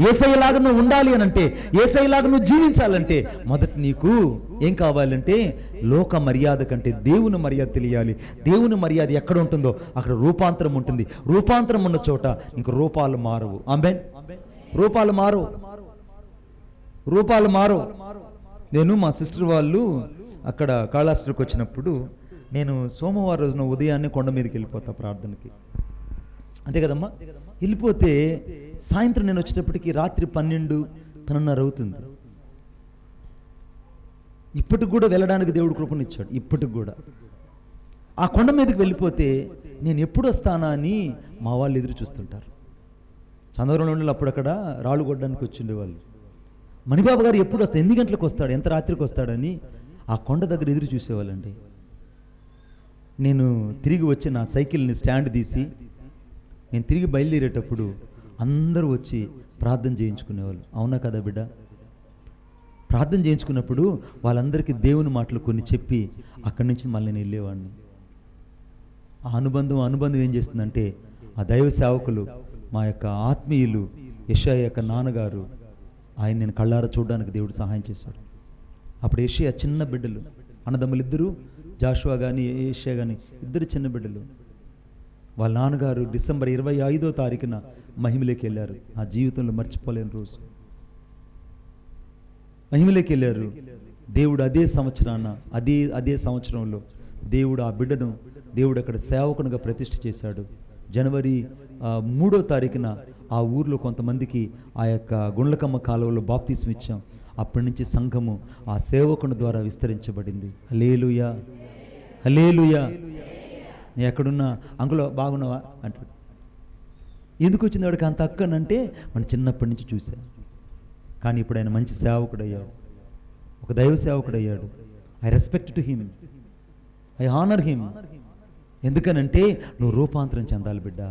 యేసయ్యలాగా నువ్వు ఉండాలి అని అంటే, యేసయ్యలాగా నువ్వు జీవించాలంటే మొదట నీకు ఏం కావాలంటే లోక మర్యాద కంటే దేవుని మర్యాద తెలియాలి. దేవుని మర్యాద ఎక్కడ ఉంటుందో అక్కడ రూపాంతరం ఉంటుంది. రూపాంతరం ఉన్న చోట ఇంక రూపాలు మారవు. ఆమేన్. రూపాలు మారవు. నేను మా సిస్టర్ వాళ్ళు అక్కడ కాళాస్త్రికి వచ్చినప్పుడు నేను సోమవారం రోజున ఉదయాన్నే కొండ మీదకి వెళ్ళిపోతా ప్రార్థనకి. అంతే కదమ్మా. వెళ్ళిపోతే సాయంత్రం నేను వచ్చేటప్పటికి రాత్రి 12-12:30 అవుతుంది. ఇప్పటికి కూడా వెళ్ళడానికి దేవుడు కృపనిచ్చాడు. ఇప్పటికి కూడా ఆ కొండ మీదకి వెళ్ళిపోతే నేను ఎప్పుడు వస్తానా అని మా వాళ్ళు ఎదురు చూస్తుంటారు. చంద్రవరంలో అప్పుడు అక్కడ రాళ్ళు కొట్టడానికి వచ్చిండేవాళ్ళు. మణిబాబు గారు ఎప్పుడు వస్తాడు, ఎన్ని గంటలకు వస్తాడు, ఎంత రాత్రికి వస్తాడని ఆ కొండ దగ్గర ఎదురు చూసేవాళ్ళండి. నేను తిరిగి వచ్చి నా సైకిల్ని స్టాండ్ తీసి నేను తిరిగి బయలుదేరేటప్పుడు అందరూ వచ్చి ప్రార్థన చేయించుకునేవాళ్ళు. అవునా కదా బిడ్డ? ప్రార్థన చేయించుకున్నప్పుడు వాళ్ళందరికీ దేవుని మాటలు కొన్ని చెప్పి అక్కడి నుంచి మళ్ళీ నేను వెళ్ళేవాడిని. ఆ అనుబంధం ఏం చేస్తుందంటే, ఆ దైవ సేవకులు, మా యొక్క ఆత్మీయులు, యెషయా యొక్క నాన్నగారు, ఆయన నేను కళ్ళారా చూడడానికి దేవుడు సహాయం చేశాడు. అప్పుడు యెషయా చిన్న బిడ్డలు, అన్నదమ్ములు ఇద్దరు, జాషువా కానీ యెషయా కానీ ఇద్దరు చిన్న బిడ్డలు. వాళ్ళ నాన్నగారు డిసెంబర్ 25వ తారీఖున మహిమలోకి వెళ్ళారు. నా జీవితంలో మర్చిపోలేని రోజు. మహిమలోకి వెళ్ళారు. దేవుడు అదే సంవత్సరంలో దేవుడు ఆ బిడ్డను దేవుడు అక్కడ సేవకునిగా ప్రతిష్ఠ చేశాడు. జనవరి 3వ తారీఖున ఆ ఊర్లో కొంతమందికి ఆ యొక్క గుండ్లకమ్మ కాలువలో బాప్తిస్మం ఇచ్చాం. అప్పటి నుంచి సంఘము ఆ సేవకుని ద్వారా విస్తరించబడింది. హల్లెలూయా, హల్లెలూయా. నేను ఎక్కడున్నా అంకుల్ బాగున్నావా అంటాడు. ఎందుకు వచ్చింది వాడికి అంత అక్కనంటే మన చిన్నప్పటి నుంచి చూశాను. కానీ ఇప్పుడు ఆయన మంచి సేవకుడు అయ్యాడు, ఒక దైవ సేవకుడు అయ్యాడు. I respect to him, I honour him. ఎందుకనంటే నువ్వు రూపాంతరం చెందాలి బిడ్డ.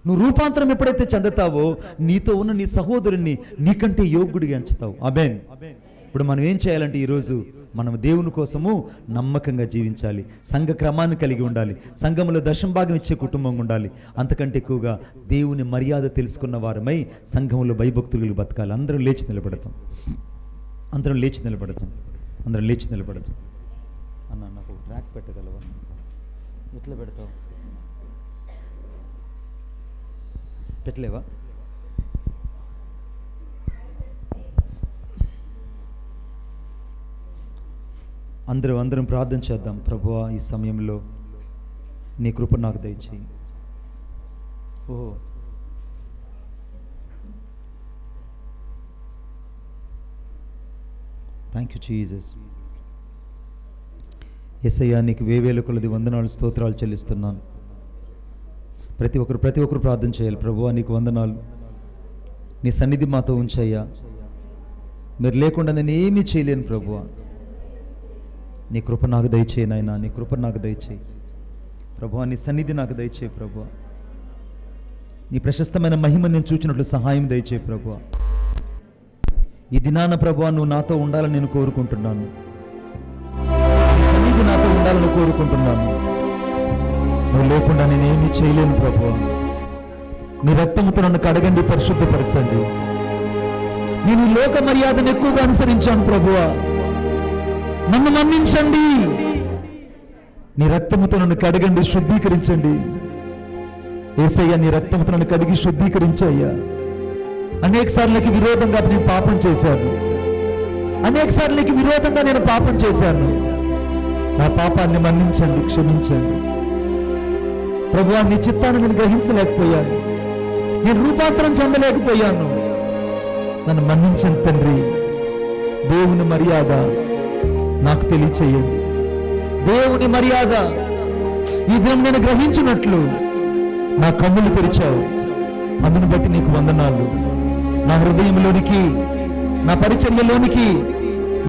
నువ్వు రూపాంతరం ఎప్పుడైతే చెందుతావో నీతో ఉన్న నీ సహోదరుణ్ణి నీకంటే యోగ్యుడిగా ఎంచుతావు. ఆమేన్. ఇప్పుడు మనం ఏం చేయాలంటే ఈరోజు మనం దేవుని కోసము నమ్మకంగా జీవించాలి, సంఘ క్రమాన్ని కలిగి ఉండాలి, సంఘంలో దశంభాగం ఇచ్చే కుటుంబంగా ఉండాలి. అంతకంటే ఎక్కువగా దేవుని మర్యాద తెలుసుకున్న వారమై సంఘంలో భయభక్తులు బతకాలి. అందరం లేచి నిలబడతాం, అందరం లేచి నిలబడతాం, అందరం లేచి నిలబడతాం. అన్న నాకు ట్రాక్ పెట్టగలవా? ఎట్లా పెడతావు? పెట్టలేవా? అందరం ప్రార్థన చేద్దాం. ప్రభువా, ఈ సమయంలో నీ కృప నాకు దయచేయి. ఓహో, థ్యాంక్ యూ జీసస్. యేసయ్యా, నీకు వేవేల కొలది వందనాలు, స్తోత్రాలు చెల్లిస్తున్నాను. ప్రతి ఒక్కరు ప్రార్థన చేయాలి. ప్రభువా, నీకు వందనాలు. నీ సన్నిధి మాతో ఉంచయ్యా. మీరు లేకుండా నేను ఏమీ చేయలేను ప్రభువా. నీ కృప నాకు దయచేయి నాయనా, నీ కృప నాకు దయచేయి ప్రభువా. నీ సన్నిధి నాకు దయచేయి ప్రభువా. నీ ప్రశస్తమైన మహిమ నేను చూచినట్లు సహాయం దయచేయి ప్రభువా. ఈ దినాన ప్రభువా, నువ్వు నాతో ఉండాలని నేను కోరుకుంటున్నాను. నీ సన్నిధి నాతో ఉండాలని కోరుకుంటున్నాను. నువ్వు లేకుండా నేనేమీ చేయలేను ప్రభువా. నీ రక్తముతో నన్ను కడగండి, పరిశుద్ధపరచండి. నేను ఈ లోక మర్యాదను ఎక్కువగా అనుసరించాను ప్రభువా, నన్ను మన్నించండి. నీ రక్తముతో నన్ను కడగండి, శుద్ధీకరించండి. యేసయ్యా, నీ రక్తముతో నన్ను కడిగి శుద్ధీకరించయ్యా. అనేక సార్లకి విరోధంగా నేను పాపం చేశాను, అనేక సార్లకి విరోధంగా నేను పాపం చేశాను. నా పాపాన్ని మన్నించండి, క్షమించండి ప్రభువా. నీ చిత్తాన్ని నేను గ్రహించలేకపోయాను, నేను రూపాంతరం చెందలేకపోయాను. నన్ను మన్నించండి తండ్రి. దేవుని మర్యాద నాకు తెలియచేయండి. దేవుని మర్యాద ఈ దినం నేను గ్రహించినట్లు నా కన్నులు తెరిచావు. అందును బట్టి నీకు వందనాలు. నా హృదయంలోనికి, నా పరిచర్యలోనికి